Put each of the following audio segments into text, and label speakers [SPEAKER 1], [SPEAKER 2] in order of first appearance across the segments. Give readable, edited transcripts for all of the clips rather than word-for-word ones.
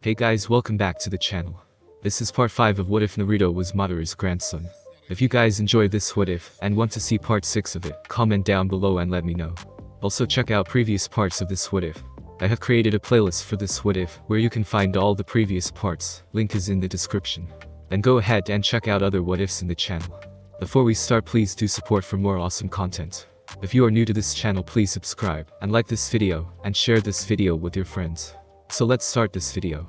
[SPEAKER 1] Hey guys, welcome back to the channel. This is part 5 of What If Naruto Was Madara's grandson. If you guys enjoy this what if and want to see part 6 of it, comment down below and let me know. Also check out previous parts of this what if. I have created a playlist for this what if where you can find all the previous parts, link is in the description. Then go ahead and check out other what ifs in the channel. Before we start, please do support for more awesome content. If you are new to this channel, please subscribe and like this video and share this video with your friends. So let's start this video.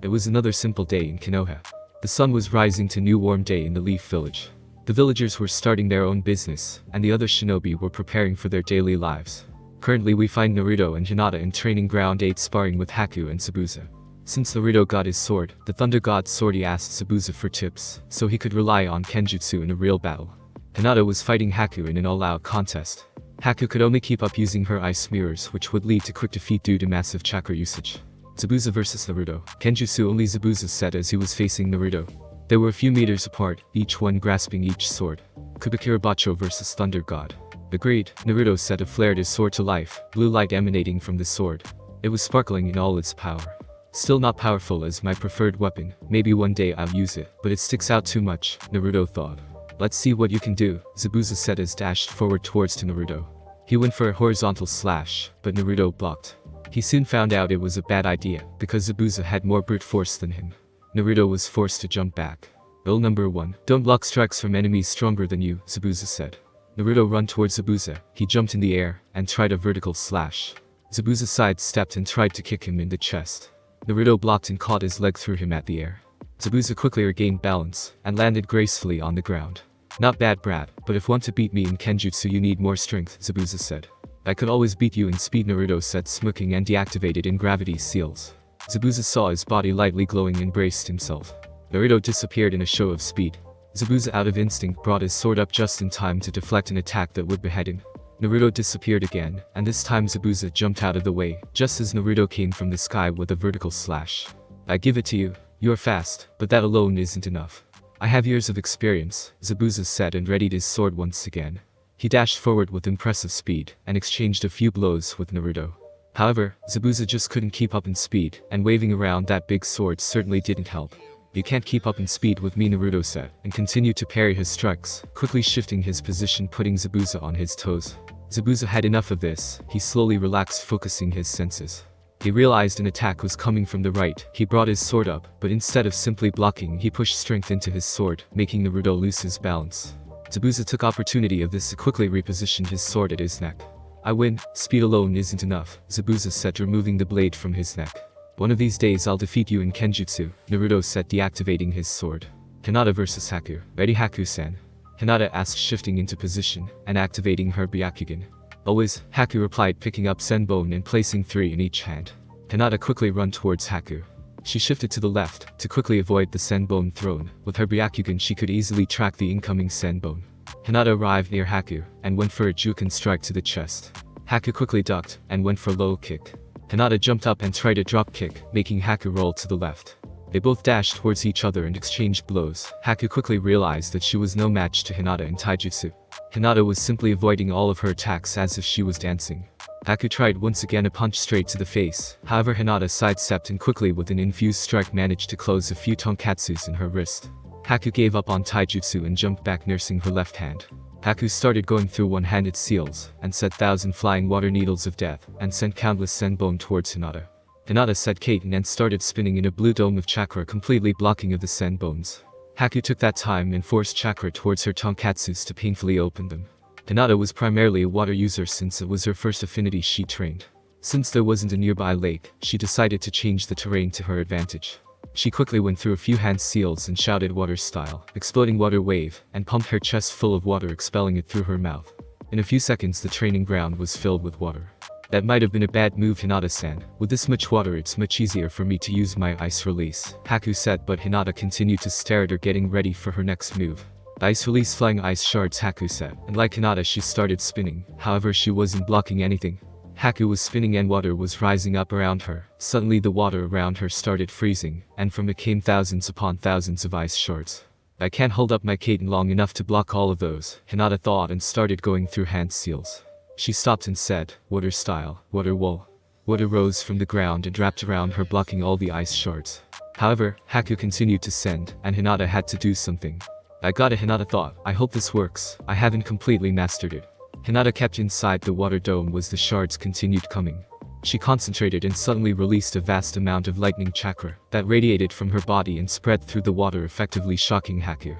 [SPEAKER 1] It was another simple day in Konoha. The sun was rising to new warm day in the Leaf Village. The villagers were starting their own business, and the other shinobi were preparing for their daily lives. Currently we find Naruto and Hinata in training ground 8 sparring with Haku and Zabuza. Since Naruto got his sword, the Thunder God Swordy asked Zabuza for tips, so he could rely on Kenjutsu in a real battle. Hinata was fighting Haku in an all-out contest. Haku could only keep up using her ice mirrors, which would lead to quick defeat due to massive chakra usage. Zabuza vs Naruto. Kenjutsu only Zabuza said as he was facing Naruto. They were a few meters apart, each one grasping each sword. Kubikira Bacho vs Thunder God. Agreed, Naruto said, flared his sword to life, blue light emanating from the sword. It was sparkling in all its power. Still not powerful as my preferred weapon, maybe one day I'll use it, but it sticks out too much, Naruto thought. Let's see what you can do, Zabuza said as dashed forward towards to Naruto. He went for a horizontal slash, but Naruto blocked. He soon found out it was a bad idea, because Zabuza had more brute force than him. Naruto was forced to jump back. Rule number 1, don't block strikes from enemies stronger than you, Zabuza said. Naruto ran towards Zabuza, he jumped in the air, and tried a vertical slash. Zabuza sidestepped and tried to kick him in the chest. Naruto blocked and caught his leg through him at the air. Zabuza quickly regained balance, and landed gracefully on the ground. Not bad, brat, but if want to beat me in Kenjutsu you need more strength, Zabuza said. I could always beat you in speed, Naruto said, smirking, and deactivated in gravity seals. Zabuza saw his body lightly glowing and braced himself. Naruto disappeared in a show of speed. Zabuza out of instinct brought his sword up just in time to deflect an attack that would behead him. Naruto disappeared again, and this time Zabuza jumped out of the way, just as Naruto came from the sky with a vertical slash. I give it to you, you're fast, but that alone isn't enough. I have years of experience, Zabuza said, and readied his sword once again. He dashed forward with impressive speed, and exchanged a few blows with Naruto. However, Zabuza just couldn't keep up in speed, and waving around that big sword certainly didn't help. You can't keep up in speed with me, Naruto said, and continued to parry his strikes, quickly shifting his position, putting Zabuza on his toes. Zabuza had enough of this, he slowly relaxed, focusing his senses. He realized an attack was coming from the right. He brought his sword up, but instead of simply blocking, he pushed strength into his sword, making Naruto lose his balance. Zabuza took opportunity of this to quickly reposition his sword at his neck. I win, speed alone isn't enough, Zabuza said, removing the blade from his neck. One of these days I'll defeat you in Kenjutsu, Naruto said, deactivating his sword. Hinata vs Haku. Ready, Haku-san? Hinata asked, shifting into position, and activating her Byakugan. Always, Haku replied, picking up Senbon and placing 3 in each hand. Hinata quickly ran towards Haku. She shifted to the left, to quickly avoid the Senbon thrown. With her Byakugan she could easily track the incoming Senbon. Hinata arrived near Haku, and went for a Juken strike to the chest. Haku quickly ducked, and went for a low kick. Hinata jumped up and tried a drop kick, making Haku roll to the left. They both dashed towards each other and exchanged blows. Haku quickly realized that she was no match to Hinata in taijutsu. Hinata was simply avoiding all of her attacks as if she was dancing. Haku tried once again a punch straight to the face, however Hinata sidestepped and quickly with an infused strike managed to close a few tonkatsus in her wrist. Haku gave up on taijutsu and jumped back, nursing her left hand. Haku started going through one-handed seals, and set 1,000 flying water needles of death, and sent countless senbon towards Hinata. Hinata said Kaiten and started spinning in a blue dome of chakra, completely blocking of the senbons. Haku took that time and forced chakra towards her tonkatsus to painfully open them. Hinata was primarily a water user since it was her first affinity she trained. Since there wasn't a nearby lake, she decided to change the terrain to her advantage. She quickly went through a few hand seals and shouted water style, exploding water wave, and pumped her chest full of water, expelling it through her mouth. In a few seconds the training ground was filled with water. That might have been a bad move, Hinata-san. With this much water it's much easier for me to use my ice release, Haku said, but Hinata continued to stare at her, getting ready for her next move. Ice release, flying ice shards, Haku said, and like Hinata she started spinning, however she wasn't blocking anything. Haku was spinning and water was rising up around her. Suddenly the water around her started freezing, and from it came thousands upon thousands of ice shards. I can't hold up my Kaiten long enough to block all of those, Hinata thought, and started going through hand seals. She stopped and said, water style, water wall. Water rose from the ground and wrapped around her, blocking all the ice shards. However, Haku continued to send, and Hinata had to do something. I got it, Hinata thought. I hope this works. I haven't completely mastered it. Hinata kept inside the water dome as the shards continued coming. She concentrated and suddenly released a vast amount of lightning chakra that radiated from her body and spread through the water, effectively shocking Haku.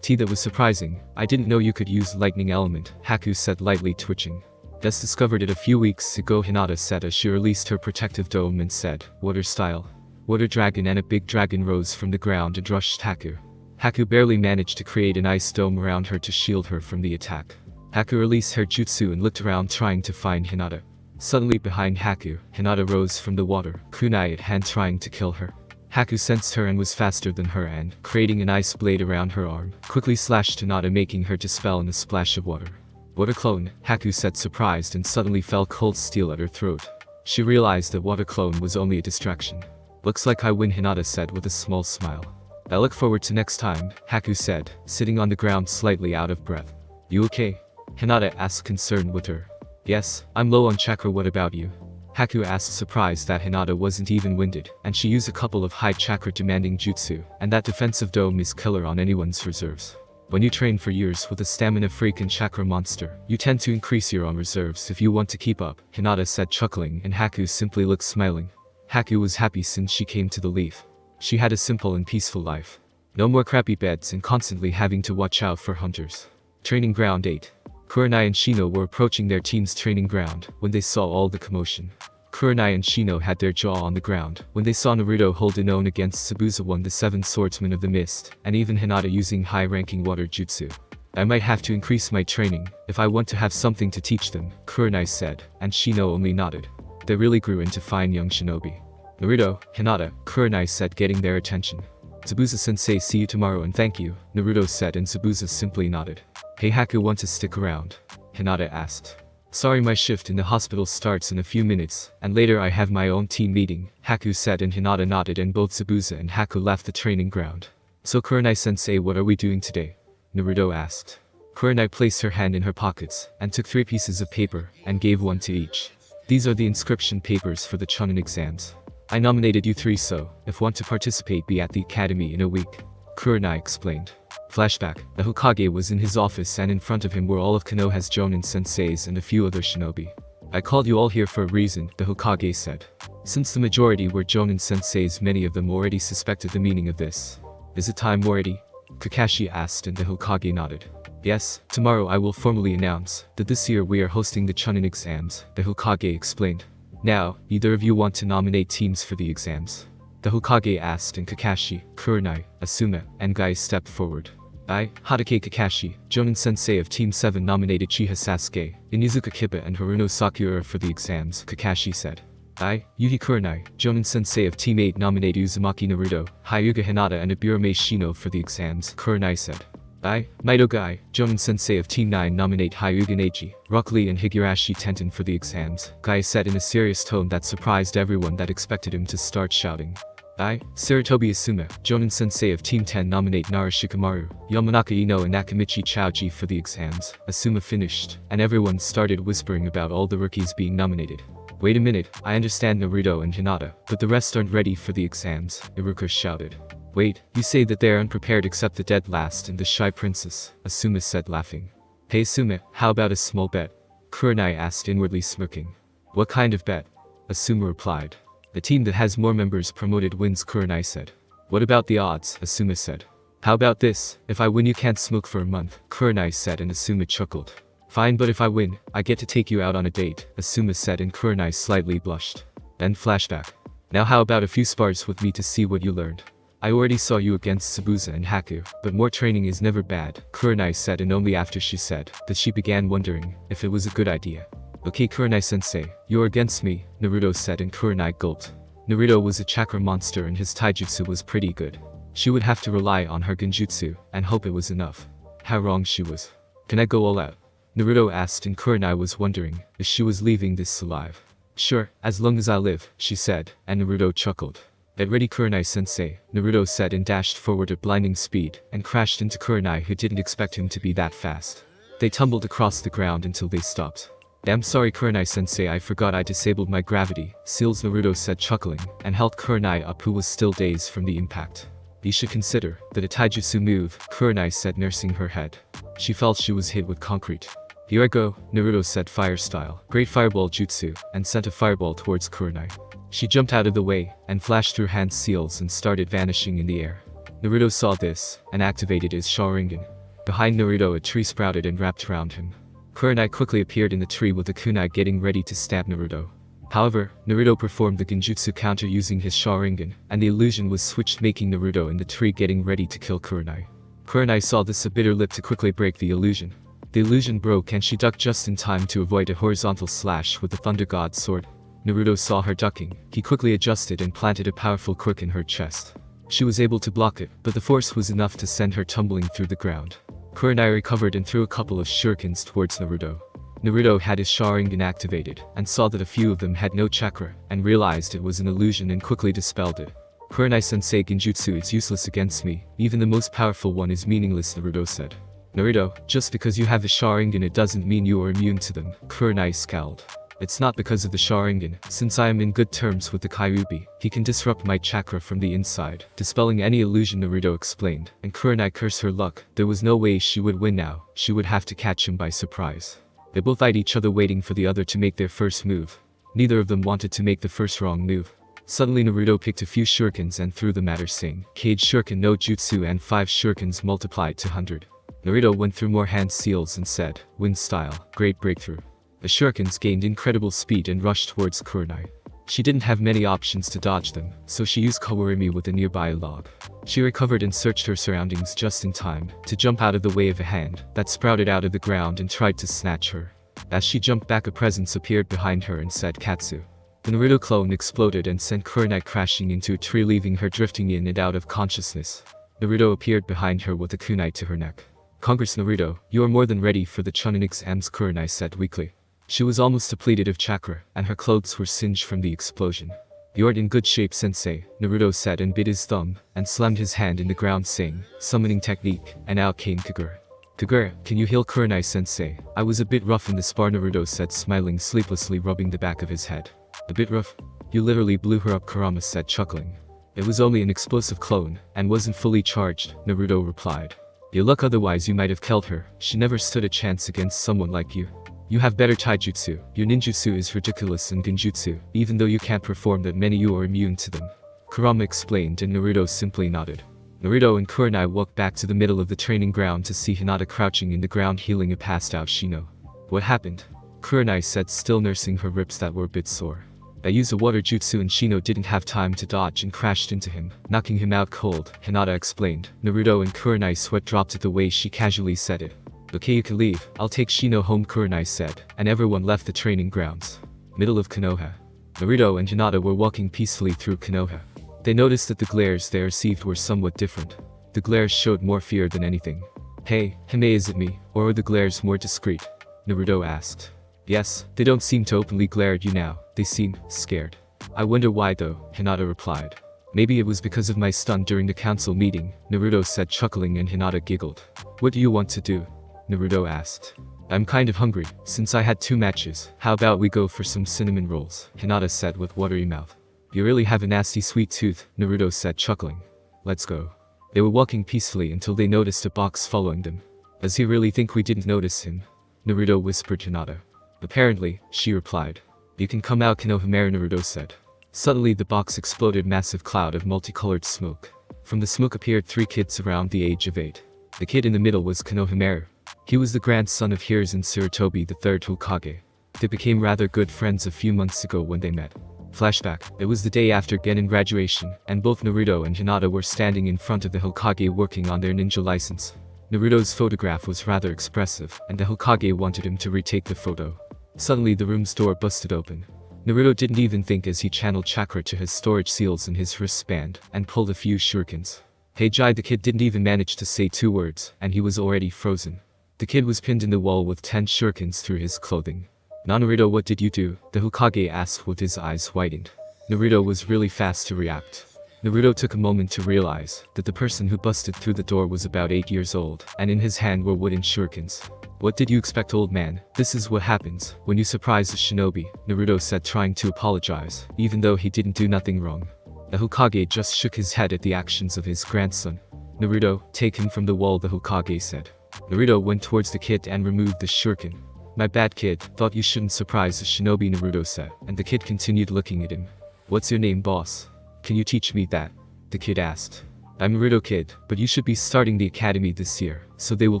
[SPEAKER 1] That was surprising. I didn't know you could use lightning element, Haku said, lightly twitching. Just discovered it a few weeks ago, Hinata said as she released her protective dome and said, water style. Water dragon, and a big dragon rose from the ground and rushed Haku. Haku barely managed to create an ice dome around her to shield her from the attack. Haku released her jutsu and looked around trying to find Hinata. Suddenly behind Haku, Hinata rose from the water, kunai at hand, trying to kill her. Haku sensed her and was faster than her and, creating an ice blade around her arm, quickly slashed Hinata, making her dispel in a splash of water. Water clone, Haku said, surprised, and suddenly felt cold steel at her throat. She realized that water clone was only a distraction. Looks like I win, Hinata said with a small smile. I look forward to next time, Haku said, sitting on the ground slightly out of breath. You okay? Hinata asked, concerned with her. Yes, I'm low on chakra, what about you? Haku asked, surprised that Hinata wasn't even winded, and she used a couple of high chakra demanding jutsu, and that defensive dome is killer on anyone's reserves. When you train for years with a stamina freak and chakra monster, you tend to increase your own reserves if you want to keep up, Hinata said, chuckling, and Haku simply looked smiling. Haku was happy since she came to the Leaf. She had a simple and peaceful life. No more crappy beds and constantly having to watch out for hunters. Training Ground 8. Kurenai and Shino were approaching their team's training ground when they saw all the commotion. Kurenai and Shino had their jaw on the ground when they saw Naruto hold his own against Zabuza, the 7 swordsmen of the mist, and even Hinata using high-ranking water jutsu. I might have to increase my training if I want to have something to teach them, Kurenai said, and Shino only nodded. They really grew into fine young shinobi. Naruto, Hinata, Kurenai said, getting their attention. Zabuza-sensei, see you tomorrow and thank you, Naruto said, and Zabuza simply nodded. Hey, Haku, want to stick around? Hinata asked. Sorry, my shift in the hospital starts in a few minutes, and later I have my own team meeting, Haku said, and Hinata nodded, and both Zabuza and Haku left the training ground. So Kurenai-sensei, what are we doing today? Naruto asked. Kurenai placed her hand in her pockets, and took 3 pieces of paper, and gave one to each. These are the inscription papers for the Chunin exams. I nominated you 3, so, if want to participate, be at the academy in a week. Kurenai explained. Flashback, the Hokage was in his office, and in front of him were all of Konoha's Jonin senseis and a few other shinobi. I called you all here for a reason, the Hokage said. Since the majority were Jonin senseis, many of them already suspected the meaning of this. Is it time already? Kakashi asked, and the Hokage nodded. Yes, tomorrow I will formally announce that this year we are hosting the Chunin exams, the Hokage explained. Now, either of you want to nominate teams for the exams? The Hokage asked, and Kakashi, Kurenai, Asuma, and Guy stepped forward. I, Hatake Kakashi, Jonin-sensei of Team 7, nominated Chiha Sasuke, Inizuka Kiba, and Haruno Sakura for the exams, Kakashi said. I, Yuhi Kurenai, Jonin-sensei of Team 8, nominate Uzumaki Naruto, Hyuga Hinata, and Aburame Shino for the exams, Kurenai said. I, Maido Guy, Jonin-sensei of Team 9, nominate Hyuga Neji, Rock Lee, and Higurashi Tenten for the exams, Guy said in a serious tone that surprised everyone that expected him to start shouting. I, Sarutobi Asuma, Jonin-sensei of Team 10, nominate Narushikamaru, Yamanaka Ino, and Nakamichi Chaoji for the exams. Asuma finished, and everyone started whispering about all the rookies being nominated. Wait a minute, I understand Naruto and Hinata, but the rest aren't ready for the exams, Iruka shouted. Wait, you say that they're unprepared except the dead last and the shy princess, Asuma said, laughing. Hey Asuma, how about a small bet? Kurenai asked, inwardly smirking. What kind of bet? Asuma replied. The team that has more members promoted wins, Kurenai said. What about the odds? Asuma said. How about this, if I win you can't smoke for a month, Kurenai said, and Asuma chuckled. Fine, but if I win, I get to take you out on a date, Asuma said, and Kurenai slightly blushed. Then flashback. Now how about a few spars with me to see what you learned? I already saw you against Zabuza and Haku, but more training is never bad, Kurenai said, and only after she said that she began wondering if it was a good idea. Okay Kurenai-sensei, you're against me, Naruto said, and Kurenai gulped. Naruto was a chakra monster and his taijutsu was pretty good. She would have to rely on her genjutsu, and hope it was enough. How wrong she was. Can I go all out? Naruto asked, and Kurenai was wondering if she was leaving this alive. Sure, as long as I live, she said, and Naruto chuckled. Get ready Kurenai-sensei, Naruto said, and dashed forward at blinding speed, and crashed into Kurenai, who didn't expect him to be that fast. They tumbled across the ground until they stopped. I'm sorry Kurenai-sensei, I forgot I disabled my gravity seals, Naruto said chuckling, and held Kurenai up, who was still dazed from the impact. You should consider that a taijutsu move, Kurenai said, nursing her head. She felt she was hit with concrete. Here I go, Naruto said fire style, great fireball jutsu, and sent a fireball towards Kurenai. She jumped out of the way, and flashed through hand seals and started vanishing in the air. Naruto saw this, and activated his Sharingan. Behind Naruto a tree sprouted and wrapped around him. Kurenai quickly appeared in the tree with a kunai getting ready to stab Naruto. However, Naruto performed the genjutsu counter using his Sharingan, and the illusion was switched, making Naruto in the tree getting ready to kill Kurenai. Kurenai saw this, a bitter lip to quickly break the illusion. The illusion broke and she ducked just in time to avoid a horizontal slash with the Thunder God's sword. Naruto saw her ducking, he quickly adjusted and planted a powerful crook in her chest. She was able to block it, but the force was enough to send her tumbling through the ground. Kurenai recovered and threw a couple of shurikens towards Naruto. Naruto had his Sharingan activated, and saw that a few of them had no chakra, and realized it was an illusion and quickly dispelled it. Kurenai-sensei, genjutsu is useless against me, even the most powerful one is meaningless, Naruto said. Naruto, just because you have the Sharingan it doesn't mean you are immune to them, Kurenai scowled. It's not because of the Sharingan, since I am in good terms with the Kyuubi, he can disrupt my chakra from the inside, dispelling any illusion, Naruto explained, and Kurenai cursed her luck, there was no way she would win now, she would have to catch him by surprise. They both eyed each other waiting for the other to make their first move. Neither of them wanted to make the first wrong move. Suddenly Naruto picked a few shurikens and threw them at her, saying, Cage Shuriken no Jutsu, and 5 shurikens multiplied to 100. Naruto went through more hand seals and said, Wind style, great breakthrough. The shurikens gained incredible speed and rushed towards Kurenai. She didn't have many options to dodge them, so she used Kawarimi with a nearby log. She recovered and searched her surroundings just in time to jump out of the way of a hand that sprouted out of the ground and tried to snatch her. As she jumped back, a presence appeared behind her and said Katsu. The Naruto clone exploded and sent Kurenai crashing into a tree, leaving her drifting in and out of consciousness. Naruto appeared behind her with a kunai to her neck. Congress Naruto, you are more than ready for the Chunin exams, Kurenai said weakly. She was almost depleted of chakra, and her clothes were singed from the explosion. You're in good shape, sensei, Naruto said and bit his thumb, and slammed his hand in the ground saying, summoning technique, and out came Kagura. Kagura, can you heal Kurenai sensei? I was a bit rough in the spar, Naruto said, smiling sleeplessly, rubbing the back of his head. A bit rough? You literally blew her up, Kurama said, chuckling. It was only an explosive clone, and wasn't fully charged, Naruto replied. You luck, otherwise you might have killed her, she never stood a chance against someone like you. You have better taijutsu, your ninjutsu is ridiculous, and genjutsu, even though you can't perform that many you are immune to them. Kurama explained and Naruto simply nodded. Naruto and Kurenai walked back to the middle of the training ground to see Hinata crouching in the ground healing a passed out Shino. What happened? Kurenai said, still nursing her ribs that were a bit sore. I used a water jutsu and Shino didn't have time to dodge and crashed into him, knocking him out cold, Hinata explained. Naruto and Kurenai sweat dropped at the way she casually said it. Okay, you can leave, I'll take Shino home, Kurenai said, and everyone left the training grounds. Middle of Konoha. Naruto and Hinata were walking peacefully through Konoha. They noticed that the glares they received were somewhat different. The glares showed more fear than anything. Hey, Hime, is it me, or are the glares more discreet? Naruto asked. Yes, they don't seem to openly glare at you now, they seem scared. I wonder why though, Hinata replied. Maybe it was because of my stun during the council meeting, Naruto said, chuckling, and Hinata giggled. What do you want to do? Naruto asked. I'm kind of hungry, since I had 2 matches. How about we go for some cinnamon rolls? Hinata said with watery mouth. You really have a nasty sweet tooth, Naruto said, chuckling. Let's go. They were walking peacefully until they noticed a box following them. Does he really think we didn't notice him? Naruto whispered to Hinata. Apparently, she replied. You can come out, Konohamaru, Naruto said. Suddenly the box exploded, massive cloud of multicolored smoke. From the smoke appeared 3 kids around the age of 8. The kid in the middle was Konohamaru. He was the grandson of Hiruzen Tsurutobi, the 3rd Hokage. They became rather good friends a few months ago when they met. Flashback. It was the day after Genin graduation, and both Naruto and Hinata were standing in front of the Hokage working on their ninja license. Naruto's photograph was rather expressive, and the Hokage wanted him to retake the photo. Suddenly the room's door busted open. Naruto didn't even think as he channeled chakra to his storage seals in his wristband, and pulled a few shurikens. Hey Jai, the kid didn't even manage to say 2 words, and he was already frozen. The kid was pinned in the wall with 10 shurikens through his clothing. Naruto, what did you do? The Hokage asked with his eyes widened. Naruto was really fast to react. Naruto took a moment to realize that the person who busted through the door was about 8 years old, and in his hand were wooden shurikens. What did you expect, old man? This is what happens when you surprise a shinobi, Naruto said, trying to apologize, even though he didn't do nothing wrong. The Hokage just shook his head at the actions of his grandson. Naruto, take him from the wall, the Hokage said. Naruto went towards the kid and removed the shuriken. My bad, kid, thought you shouldn't surprise a shinobi, Naruto said, and the kid continued looking at him. What's your name, boss? Can you teach me that? The kid asked. I'm Naruto, kid, but you should be starting the academy this year, so they will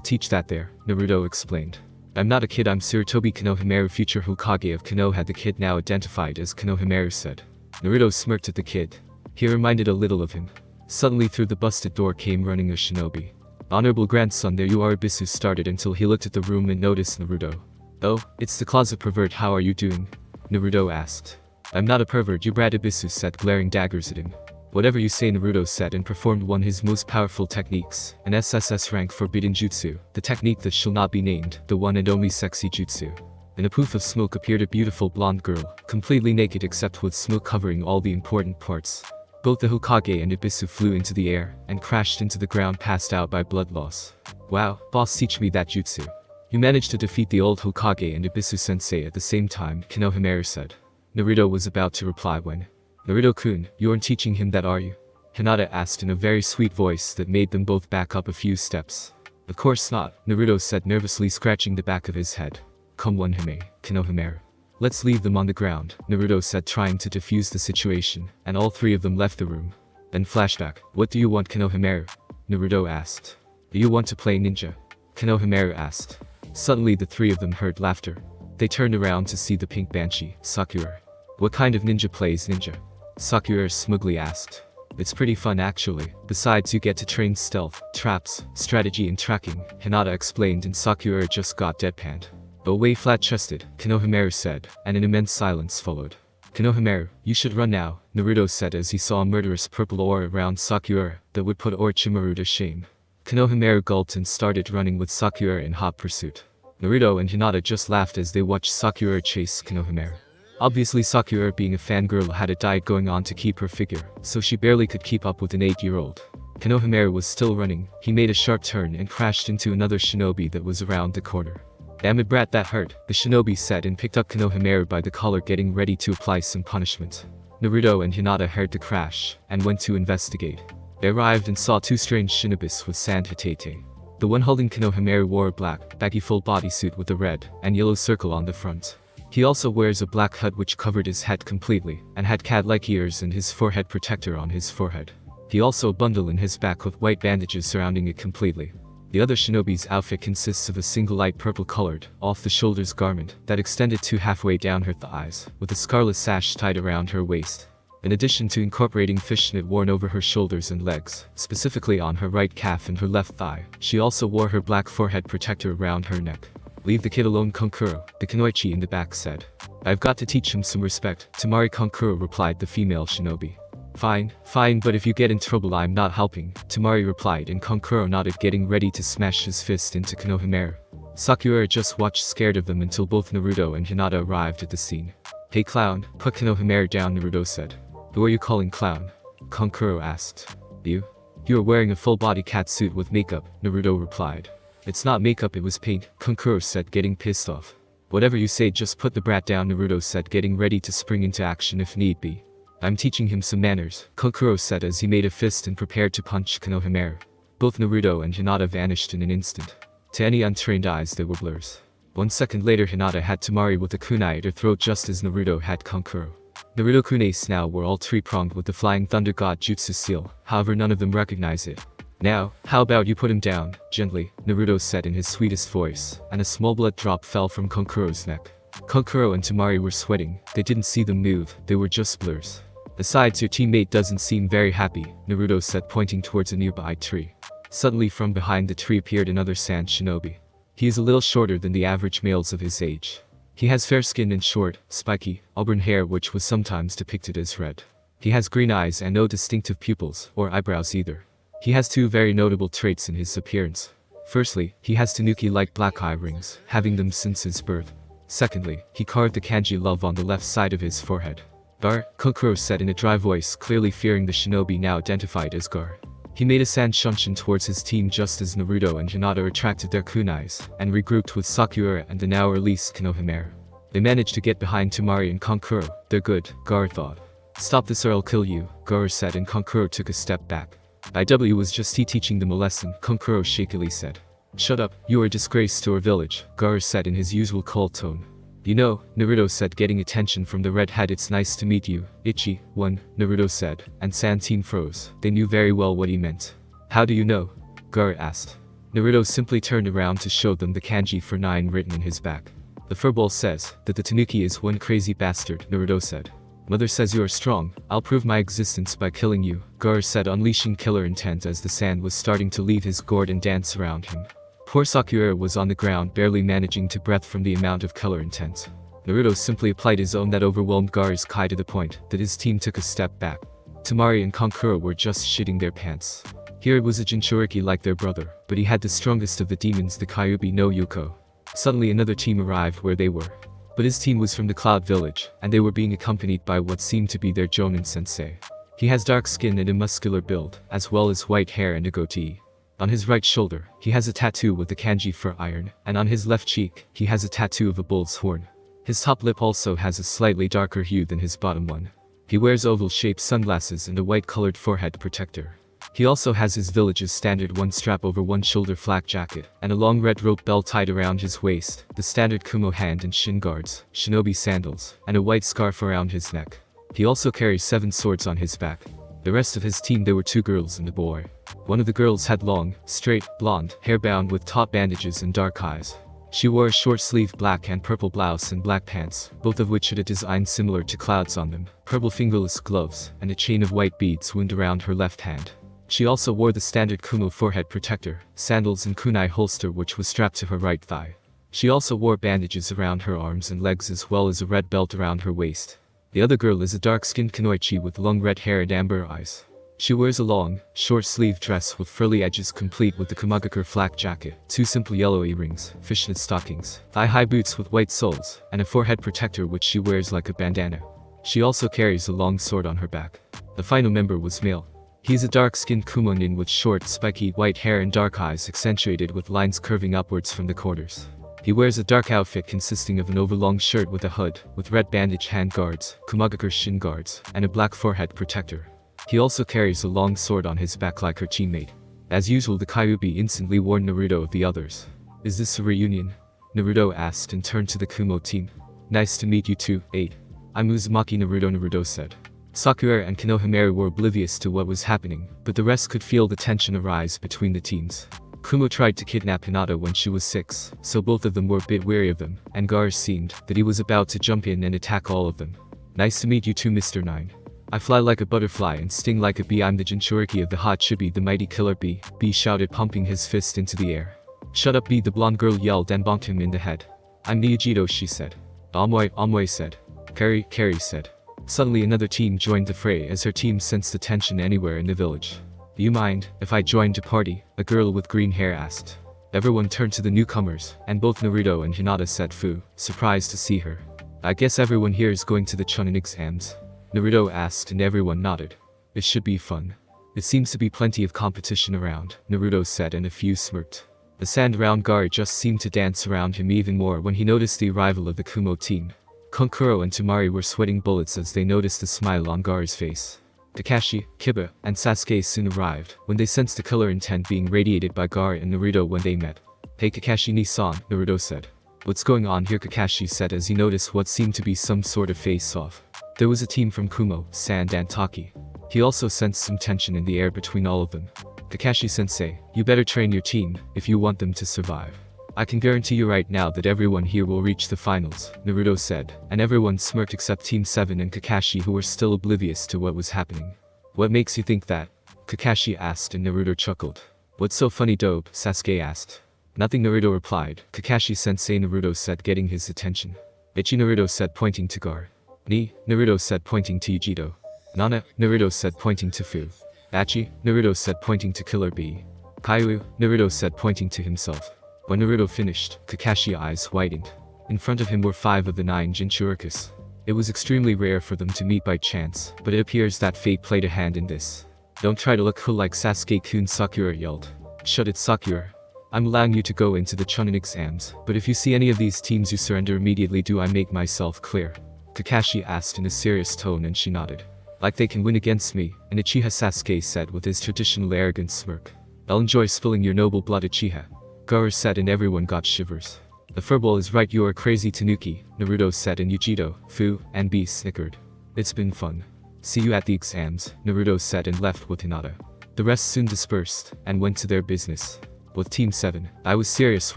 [SPEAKER 1] teach that there, Naruto explained. I'm not a kid, I'm Sarutobi Konohamaru, future Hokage of Konoha, the kid now identified as Konohamaru said. Naruto smirked at the kid. He reminded a little of him. Suddenly through the busted door came running a shinobi. Honorable grandson, there you are, Ibisu started until he looked at the room and noticed Naruto. Oh, it's the closet pervert, how are you doing? Naruto asked. I'm not a pervert, you brat, Ibisu said, glaring daggers at him. Whatever you say, Naruto said, and performed one of his most powerful techniques, an SSS rank forbidden jutsu, the technique that shall not be named, the one and only sexy jutsu. In a poof of smoke appeared a beautiful blonde girl, completely naked except with smoke covering all the important parts. Both the Hokage and Ibisu flew into the air, and crashed into the ground, passed out by blood loss. Wow, boss, teach me that jutsu. You managed to defeat the old Hokage and Ibisu-sensei at the same time, Konohamaru said. Naruto was about to reply when, Naruto-kun, you aren't teaching him that, are you? Hinata asked in a very sweet voice that made them both back up a few steps. Of course not, Naruto said, nervously scratching the back of his head. Come on, Hime, Konohamaru. Let's leave them on the ground, Naruto said, trying to defuse the situation, and all three of them left the room. Then flashback, what do you want, Konohamaru? Naruto asked. Do you want to play ninja? Konohamaru asked. Suddenly the three of them heard laughter. They turned around to see the pink banshee, Sakura. What kind of ninja plays ninja? Sakura smugly asked. It's pretty fun actually, besides you get to train stealth, traps, strategy and tracking, Hinata explained, and Sakura just got deadpanned. Go away, flat-chested, Konohamaru said, and an immense silence followed. Konohamaru, you should run now, Naruto said as he saw a murderous purple aura around Sakura that would put Orochimaru to shame. Konohamaru gulped and started running with Sakura in hot pursuit. Naruto and Hinata just laughed as they watched Sakura chase Konohamaru. Obviously Sakura, being a fangirl, had a diet going on to keep her figure, so she barely could keep up with an 8-year-old. Konohamaru was still running. He made a sharp turn and crashed into another shinobi that was around the corner. Damn it, brat, that hurt, the shinobi said, and picked up Konohamaru by the collar, getting ready to apply some punishment. Naruto and Hinata heard the crash and went to investigate. They arrived and saw two strange shinobis with sand hatete. The one holding Konohamaru wore a black, baggy full bodysuit with a red and yellow circle on the front. He also wears a black hood which covered his head completely, and had cat-like ears and his forehead protector on his forehead. He also a bundle in his back with white bandages surrounding it completely. The other shinobi's outfit consists of a single light purple-colored, off-the-shoulders garment that extended to halfway down her thighs, with a scarlet sash tied around her waist. In addition to incorporating fishnet worn over her shoulders and legs, specifically on her right calf and her left thigh, she also wore her black forehead protector around her neck. Leave the kid alone, Konkuro, the kunoichi in the back said. I've got to teach him some respect, Tamari Konkuro replied, the female shinobi. Fine, but if you get in trouble I'm not helping, Tamari replied, and Konkuro nodded, getting ready to smash his fist into Konohamaru. Sakura just watched scared of them until both Naruto and Hinata arrived at the scene. Hey clown, put Konohamaru down, Naruto said. Who are you calling clown? Konkuro asked. You are wearing a full-body cat suit with makeup, Naruto replied. It's not makeup, it was paint, Konkuro said, getting pissed off. Whatever you say, just put the brat down, Naruto said, getting ready to spring into action if need be. I'm teaching him some manners, Konkuro said as he made a fist and prepared to punch Konohamaru. Both Naruto and Hinata vanished in an instant. To any untrained eyes they were blurs. 1 second later Hinata had Tamari with a kunai at her throat just as Naruto had Konkuro. Naruto kunais now were all three-pronged with the flying thunder god jutsu seal, however none of them recognize it. Now, how about you put him down, gently, Naruto said in his sweetest voice, and a small blood drop fell from Konkuro's neck. Konkuro and Tamari were sweating, they didn't see them move, they were just blurs. Besides, your teammate doesn't seem very happy, Naruto said, pointing towards a nearby tree. Suddenly from behind the tree appeared another sand shinobi. He is a little shorter than the average males of his age. He has fair skin and short, spiky, auburn hair which was sometimes depicted as red. He has green eyes and no distinctive pupils, or eyebrows either. He has two very notable traits in his appearance. Firstly, he has tanuki-like black eye rings, having them since his birth. Secondly, he carved the kanji love on the left side of his forehead. Gar, Konkuro said in a dry voice, clearly fearing the shinobi now identified as Gar. He made a sand shunshin towards his team just as Naruto and Hinata retracted their kunais, and regrouped with Sakura and the now released Konohamaru. They managed to get behind Temari and Kankuro. They're good, Gaara thought. Stop this or I'll kill you, Gaara said, and Kankuro took a step back. IW was just teaching them a lesson, Kankuro shakily said. Shut up, you are a disgrace to our village, Gaara said in his usual cold tone. You know, Naruto said, getting attention from the red hat. It's nice to meet you, Ichi, one, Naruto said, and Sand Team froze. They knew very well what he meant. How do you know? Gaara asked. Naruto simply turned around to show them the kanji for 9 written in his back. The furball says that the Tanuki is one crazy bastard, Naruto said. Mother says you are strong. I'll prove my existence by killing you, Gaara said, unleashing killer intent as the sand was starting to leave his gourd and dance around him. Poor Sakura was on the ground, barely managing to breathe from the amount of killer intent. Naruto simply applied his own that overwhelmed Gaara's kai to the point that his team took a step back. Temari and Kankuro were just shitting their pants. Here it was a Jinchuriki like their brother, but he had the strongest of the demons, the Kyuubi no Yuko. Suddenly another team arrived where they were. But his team was from the Cloud Village, and they were being accompanied by what seemed to be their Jonin sensei. He has dark skin and a muscular build, as well as white hair and a goatee. On his right shoulder, he has a tattoo with the kanji for iron, and on his left cheek, he has a tattoo of a bull's horn. His top lip also has a slightly darker hue than his bottom one. He wears oval-shaped sunglasses and a white-colored forehead protector. He also has his village's standard one strap over one shoulder flak jacket, and a long red rope belt tied around his waist, the standard kumo hand and shin guards, shinobi sandals, and a white scarf around his neck. He also carries 7 swords on his back. The rest of his team, there were 2 girls and a boy. One of the girls had long, straight, blonde hair bound with taut bandages and dark eyes. She wore a short-sleeved black and purple blouse and black pants, both of which had a design similar to clouds on them, purple fingerless gloves, and a chain of white beads wound around her left hand. She also wore the standard kumo forehead protector, sandals and kunai holster which was strapped to her right thigh. She also wore bandages around her arms and legs as well as a red belt around her waist. The other girl is a dark-skinned kunoichi with long red hair and amber eyes. She wears a long, short-sleeved dress with frilly edges complete with the Kamagakure flak jacket, 2 simple yellow earrings, fishnet stockings, thigh-high boots with white soles, and a forehead protector which she wears like a bandana. She also carries a long sword on her back. The final member was male. He is a dark-skinned kumonin with short, spiky, white hair and dark eyes accentuated with lines curving upwards from the corners. He wears a dark outfit consisting of an overlong shirt with a hood, with red bandage hand guards, Kumagakure shin guards, and a black forehead protector. He also carries a long sword on his back like her teammate. As usual, the Kyuubi instantly warned Naruto of the others. Is this a reunion? Naruto asked and turned to the Kumo team. Nice to meet you too, 8. I'm Uzumaki Naruto, Naruto said. Sakura and Konohamaru were oblivious to what was happening, but the rest could feel the tension arise between the teams. Kumo tried to kidnap Hinata when she was 6, so both of them were a bit wary of them, and Gaara seemed that he was about to jump in and attack all of them. Nice to meet you too, Mr. 9. I fly like a butterfly and sting like a bee. I'm the Jinchuriki of the hot chibi, the mighty killer bee, B shouted, pumping his fist into the air. Shut up, B, the blonde girl yelled and bonked him in the head. I'm Niyajito, she said. Amoi said. Carry said. Suddenly another team joined the fray as her team sensed the tension anywhere in the village. Do you mind if I joined the party? A girl with green hair asked. Everyone turned to the newcomers, and both Naruto and Hinata said fu, surprised to see her. I guess everyone here is going to the Chunin exams? Naruto asked and everyone nodded. It should be fun. There seems to be plenty of competition around, Naruto said, and a few smirked. The sand around Gaara just seemed to dance around him even more when he noticed the arrival of the Kumo team. Kankuro and Temari were sweating bullets as they noticed the smile on Gaara's face. Kakashi, Kiba, and Sasuke soon arrived, when they sensed the killer intent being radiated by Gaara and Naruto when they met. Hey Kakashi-ni-san, Naruto said. What's going on here? Kakashi said as he noticed what seemed to be some sort of face-off. There was a team from Kumo, Sand and Taki. He also sensed some tension in the air between all of them. Kakashi-sensei, you better train your team, if you want them to survive. I can guarantee you right now that everyone here will reach the finals, Naruto said, and everyone smirked except Team 7 and Kakashi, who were still oblivious to what was happening. What makes you think that? Kakashi asked and Naruto chuckled. What's so funny, dope? Sasuke asked. Nothing, Naruto replied. Kakashi-sensei, Naruto said, getting his attention. Ichi, Naruto said, pointing to Gaara. Ni, Naruto said, pointing to Yujito. Nana, Naruto said, pointing to Fu. Achi, Naruto said, pointing to Killer Bee. Kaiu, Naruto said, pointing to himself. When Naruto finished, Kakashi's eyes widened. In front of him were 5 of the 9 Jinchurikis. It was extremely rare for them to meet by chance, but it appears that fate played a hand in this. Don't try to look cool like Sasuke-kun, Sakura yelled. Shut it, Sakura. I'm allowing you to go into the Chunin exams, but if you see any of these teams you surrender immediately. Do I make myself clear? Kakashi asked in a serious tone and she nodded. Like they can win against me, and Uchiha Sasuke said with his traditional arrogant smirk. I'll enjoy spilling your noble blood, Uchiha. Gaara said and everyone got shivers. The furball is right, you are crazy Tanuki, Naruto said and Yujiro, Fu, and B snickered. It's been fun. See you at the exams, Naruto said and left with Hinata. The rest soon dispersed, and went to their business. With Team 7, I was serious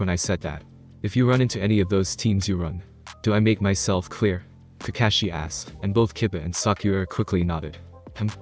[SPEAKER 1] when I said that. If you run into any of those teams you run. Do I make myself clear? Kakashi asked, and both Kiba and Sakura quickly nodded.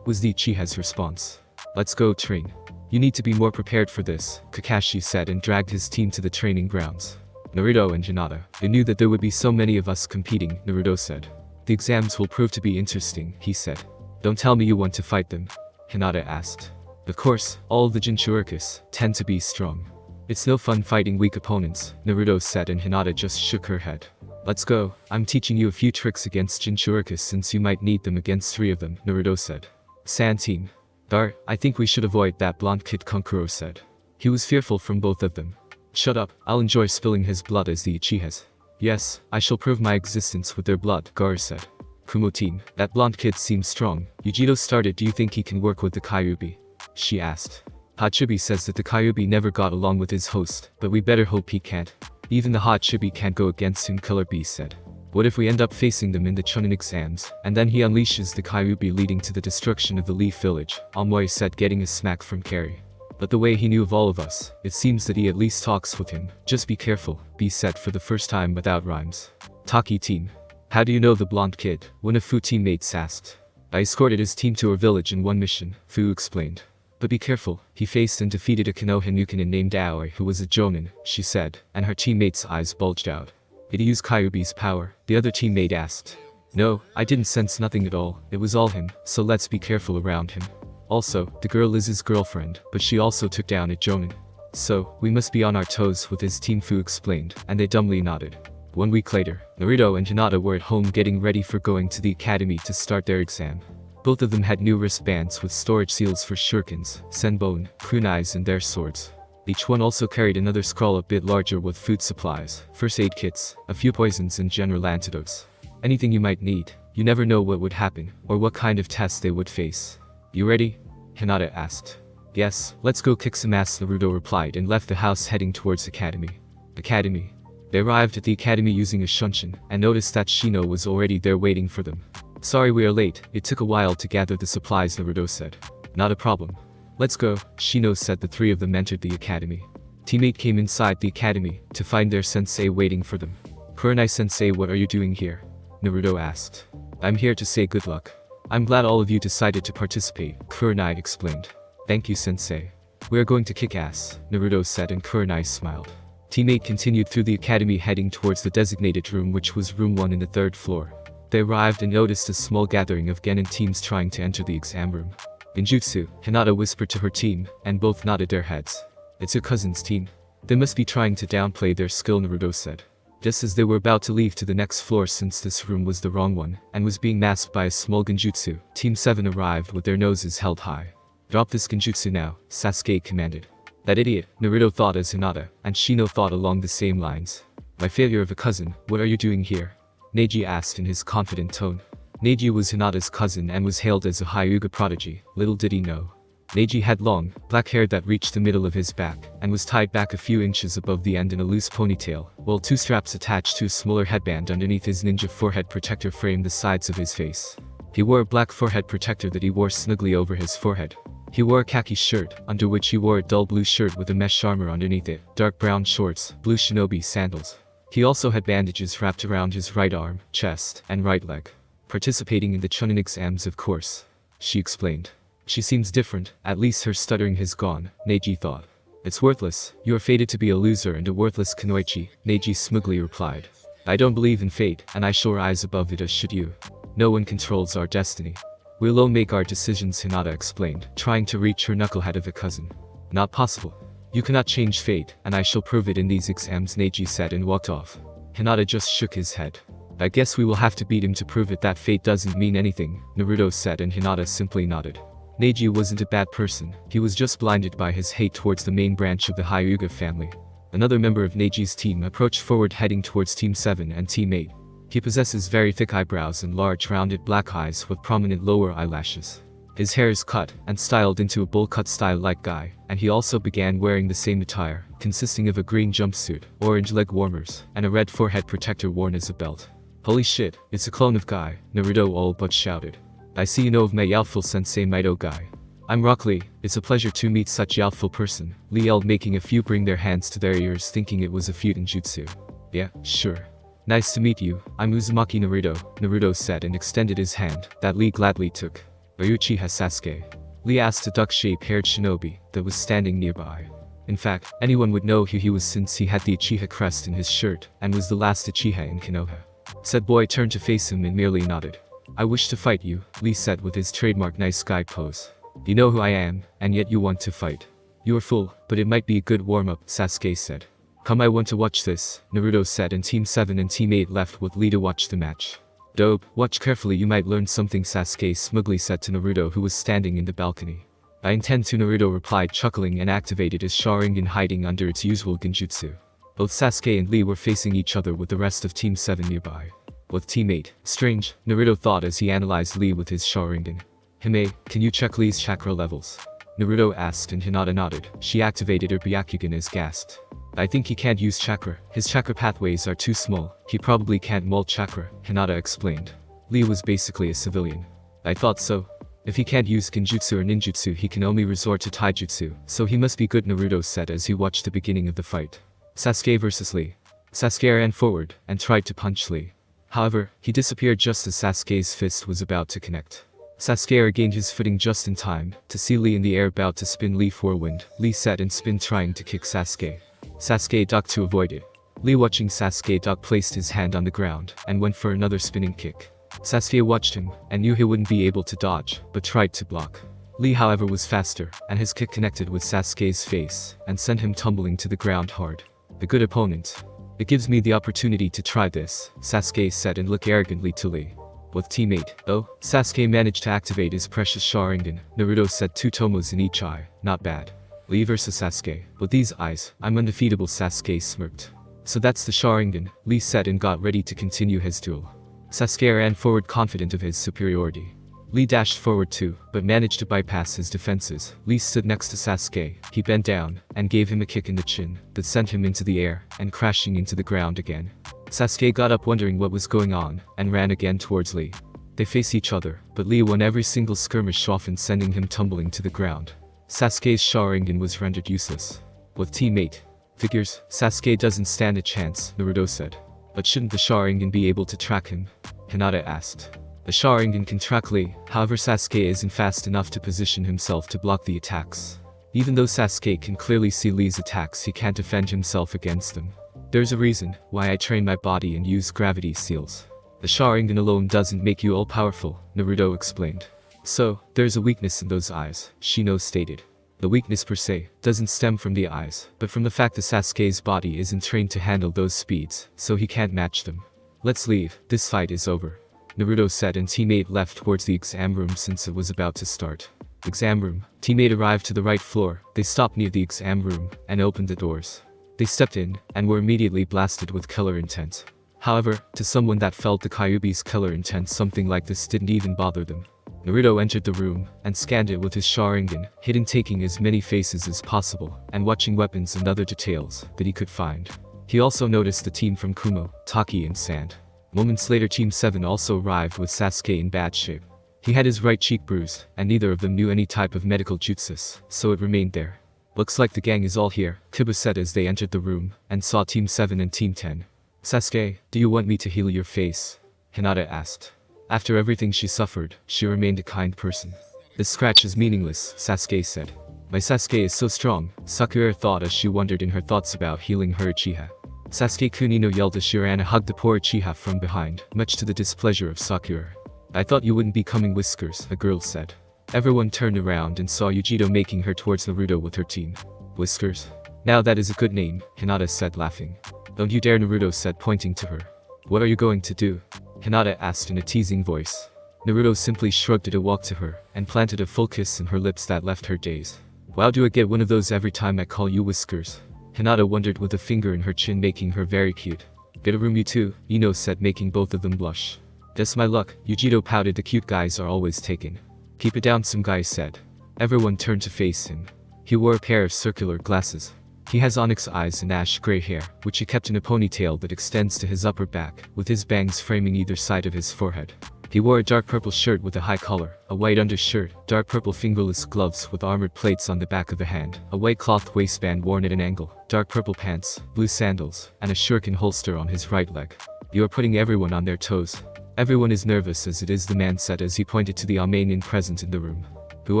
[SPEAKER 1] Was the Uchiha's response. Let's go train. You need to be more prepared for this, Kakashi said and dragged his team to the training grounds. Naruto and Hinata. They knew that there would be so many of us competing, Naruto said. The exams will prove to be interesting, he said. Don't tell me you want to fight them, Hinata asked. Of course, all of the Jinchurikis tend to be strong. It's no fun fighting weak opponents, Naruto said and Hinata just shook her head. Let's go, I'm teaching you a few tricks against Jinchurikis since you might need them against 3 of them, Naruto said. San team. Dar, I think we should avoid that blonde kid, Kankuro said. He was fearful from both of them. Shut up, I'll enjoy spilling his blood as the Uchihas. Yes, I shall prove my existence with their blood, Gaara said. Kumo team, that blonde kid seems strong. Yujiro started, do you think he can work with the Kyuubi? She asked. Hachibi says that the Kyuubi never got along with his host, but we better hope he can't. Even the Hachibi can't go against him, Killer B said. What if we end up facing them in the Chunin exams, and then he unleashes the Kyuubi leading to the destruction of the Leaf Village, Amoy said getting a smack from Carrie. But the way he knew of all of us, it seems that he at least talks with him. Just be careful, B said for the first time without rhymes. Taki team. How do you know the blonde kid? One of Fu teammates asked. I escorted his team to our village in one mission, Fu explained. But be careful, he faced and defeated a Konohamaru named Aoi who was a Jonin, she said, and her teammate's eyes bulged out. Did he use Kyuubi's power? The other teammate asked. No, I didn't sense nothing at all, it was all him, so let's be careful around him. Also, the girl is his girlfriend, but she also took down a Jonin. So, we must be on our toes with his team, Fu explained, and they dumbly nodded. 1 week later, Naruto and Hinata were at home getting ready for going to the academy to start their exam. Both of them had new wristbands with storage seals for shurikens, senbon, kunais and their swords. Each one also carried another scroll a bit larger with food supplies, first aid kits, a few poisons and general antidotes. Anything you might need, you never know what would happen, or what kind of test they would face. You ready? Hinata asked. Yes, let's go kick some ass, Naruto replied and left the house heading towards academy. Academy. They arrived at the academy using a shunshin, and noticed that Shino was already there waiting for them. Sorry we are late, it took a while to gather the supplies, Naruto said. Not a problem. Let's go, Shino said. The 3 of them entered the academy. Teammate came inside the academy, to find their sensei waiting for them. Kurenai sensei, what are you doing here? Naruto asked. I'm here to say good luck. I'm glad all of you decided to participate, Kurenai explained. Thank you sensei. We are going to kick ass, Naruto said and Kurenai smiled. Teammate continued through the academy heading towards the designated room, which was room 1 in the 3rd floor. They arrived and noticed a small gathering of Genin teams trying to enter the exam room. Genjutsu, Hinata whispered to her team, and both nodded their heads. It's your cousin's team. They must be trying to downplay their skill, Naruto said. Just as they were about to leave to the next floor, since this room was the wrong one, and was being masked by a small genjutsu, Team 7 arrived with their noses held high. Drop this genjutsu now, Sasuke commanded. That idiot, Naruto thought as Hinata, and Shino thought along the same lines. My failure of a cousin, what are you doing here? Neji asked in his confident tone. Neji was Hinata's cousin and was hailed as a Hyuga prodigy, little did he know. Neji had long, black hair that reached the middle of his back, and was tied back a few inches above the end in a loose ponytail, while 2 straps attached to a smaller headband underneath his ninja forehead protector framed the sides of his face. He wore a black forehead protector that he wore snugly over his forehead. He wore a khaki shirt, under which he wore a dull blue shirt with a mesh armor underneath it, dark brown shorts, blue shinobi sandals. He also had bandages wrapped around his right arm, chest, and right leg. Participating in the Chunin exams, of course, she explained. She seems different, at least her stuttering has gone, Neji thought. It's worthless, you are fated to be a loser and a worthless kunoichi, Neji smugly replied. I don't believe in fate, and I shall rise above it, as should you. No one controls our destiny. We alone make our decisions, Hinata explained, trying to reach her knucklehead of a cousin. Not possible. You cannot change fate, and I shall prove it in these exams, Neji said and walked off. Hinata just shook his head. I guess we will have to beat him to prove it that fate doesn't mean anything, Naruto said and Hinata simply nodded. Neji wasn't a bad person, he was just blinded by his hate towards the main branch of the Hyuga family. Another member of Neji's team approached forward heading towards Team 7 and Team 8. He possesses very thick eyebrows and large rounded black eyes with prominent lower eyelashes. His hair is cut and styled into a bowl cut style like guy, and he also began wearing the same attire, consisting of a green jumpsuit, orange leg warmers, and a red forehead protector worn as a belt. Holy shit, it's a clone of Guy, Naruto all but shouted. I see you know of my youthful sensei Mido Guy. I'm Rock Lee, it's a pleasure to meet such youthful person, Lee yelled, making a few bring their hands to their ears thinking it was a feud in jutsu. Yeah, sure. Nice to meet you, I'm Uzumaki Naruto, Naruto said and extended his hand, that Lee gladly took. Are you Uchiha Sasuke? Lee asked a duck-shaped-haired shinobi that was standing nearby. In fact, anyone would know who he was since he had the Uchiha crest in his shirt and was the last Uchiha in Konoha. Said boy turned to face him and merely nodded. I wish to fight you, Lee said with his trademark nice guy pose. You know who I am, and yet you want to fight. You are full, but it might be a good warm-up, Sasuke said. Come, I want to watch this, Naruto said, and Team 7 and Team 8 left with Lee to watch the match. Dope, watch carefully, you might learn something, Sasuke smugly said to Naruto who was standing in the balcony. I intend to, Naruto replied chuckling and activated his Sharingan hiding under its usual genjutsu. Both Sasuke and Lee were facing each other with the rest of Team 7 nearby. With Team 8, strange, Naruto thought as he analyzed Lee with his Sharingan. Hime, can you check Lee's chakra levels? Naruto asked and Hinata nodded. She activated her Byakugan as gasped. I think he can't use chakra, his chakra pathways are too small, he probably can't mold chakra, Hinata explained. Lee was basically a civilian. I thought so. If he can't use genjutsu or ninjutsu he can only resort to taijutsu, so he must be good, Naruto said as he watched the beginning of the fight. Sasuke vs Lee. Sasuke ran forward and tried to punch Lee. However, he disappeared just as Sasuke's fist was about to connect. Sasuke regained his footing just in time to see Lee in the air about to spin Lee forward. Lee sat and spin trying to kick Sasuke. Sasuke ducked to avoid it. Lee watching Sasuke duck placed his hand on the ground and went for another spinning kick. Sasuke watched him and knew he wouldn't be able to dodge, but tried to block. Lee however was faster, and his kick connected with Sasuke's face and sent him tumbling to the ground hard. A good opponent. It gives me the opportunity to try this, Sasuke said and looked arrogantly to Lee. With Team 8, though, Sasuke managed to activate his precious Sharingan, Naruto said, 2 tomos in each eye, not bad. Lee vs Sasuke. With these eyes, I'm undefeatable, Sasuke smirked. So that's the Sharingan, Lee said and got ready to continue his duel. Sasuke ran forward confident of his superiority. Lee dashed forward too, but managed to bypass his defenses. Lee stood next to Sasuke, he bent down, and gave him a kick in the chin, that sent him into the air, and crashing into the ground again. Sasuke got up wondering what was going on, and ran again towards Lee. They faced each other, but Lee won every single skirmish, often sending him tumbling to the ground. Sasuke's Sharingan was rendered useless. With Team 8, figures, Sasuke doesn't stand a chance, Naruto said. But shouldn't the Sharingan be able to track him? Hinata asked. The Sharingan can track Lee, however Sasuke isn't fast enough to position himself to block the attacks. Even though Sasuke can clearly see Lee's attacks, he can't defend himself against them. There's a reason why I train my body and use gravity seals. The Sharingan alone doesn't make you all-powerful, Naruto explained. So, there's a weakness in those eyes, Shino stated. The weakness per se doesn't stem from the eyes, but from the fact that Sasuke's body isn't trained to handle those speeds, so he can't match them. Let's leave, this fight is over, Naruto said, and Team 8 left towards the exam room since it was about to start. Exam room. Team 8 arrived to the right floor, they stopped near the exam room, and opened the doors. They stepped in, and were immediately blasted with killer intent. However, to someone that felt the Kyuubi's killer intent, something like this didn't even bother them. Naruto entered the room, and scanned it with his Sharingan, hidden, taking as many faces as possible, and watching weapons and other details that he could find. He also noticed the team from Kumo, Taki and Sand. Moments later Team 7 also arrived with Sasuke in bad shape. He had his right cheek bruised, and neither of them knew any type of medical jutsus, so it remained there. Looks like the gang is all here, Kiba said as they entered the room, and saw Team 7 and Team 10. Sasuke, do you want me to heal your face? Hinata asked. After everything she suffered, she remained a kind person. This scratch is meaningless, Sasuke said. My Sasuke is so strong, Sakura thought as she wondered in her thoughts about healing her Uchiha. Sasuke Kunino yelled as she ran and hugged the poor Uchiha from behind, much to the displeasure of Sakura. I thought you wouldn't be coming, Whiskers, a girl said. Everyone turned around and saw Yujito making her towards Naruto with her team. Whiskers? Now that is a good name, Hinata said laughing. Don't you dare, Naruto said pointing to her. What are you going to do? Hinata asked in a teasing voice. Naruto simply shrugged it and walked to her, and planted a full kiss in her lips that left her dazed. Wow, do I get one of those every time I call you Whiskers? Hinata wondered with a finger in her chin, making her very cute. Get a room you too, Ino said, making both of them blush. That's my luck, Yujiro pouted, the cute guys are always taken. Keep it down, some guy said. Everyone turned to face him. He wore a pair of circular glasses. He has onyx eyes and ash gray hair, which he kept in a ponytail that extends to his upper back, with his bangs framing either side of his forehead. He wore a dark purple shirt with a high collar, a white undershirt, dark purple fingerless gloves with armored plates on the back of the hand, a white cloth waistband worn at an angle, dark purple pants, blue sandals, and a shuriken holster on his right leg. You are putting everyone on their toes. Everyone is nervous as it is, the man said as he pointed to the Armenian present in the room. Who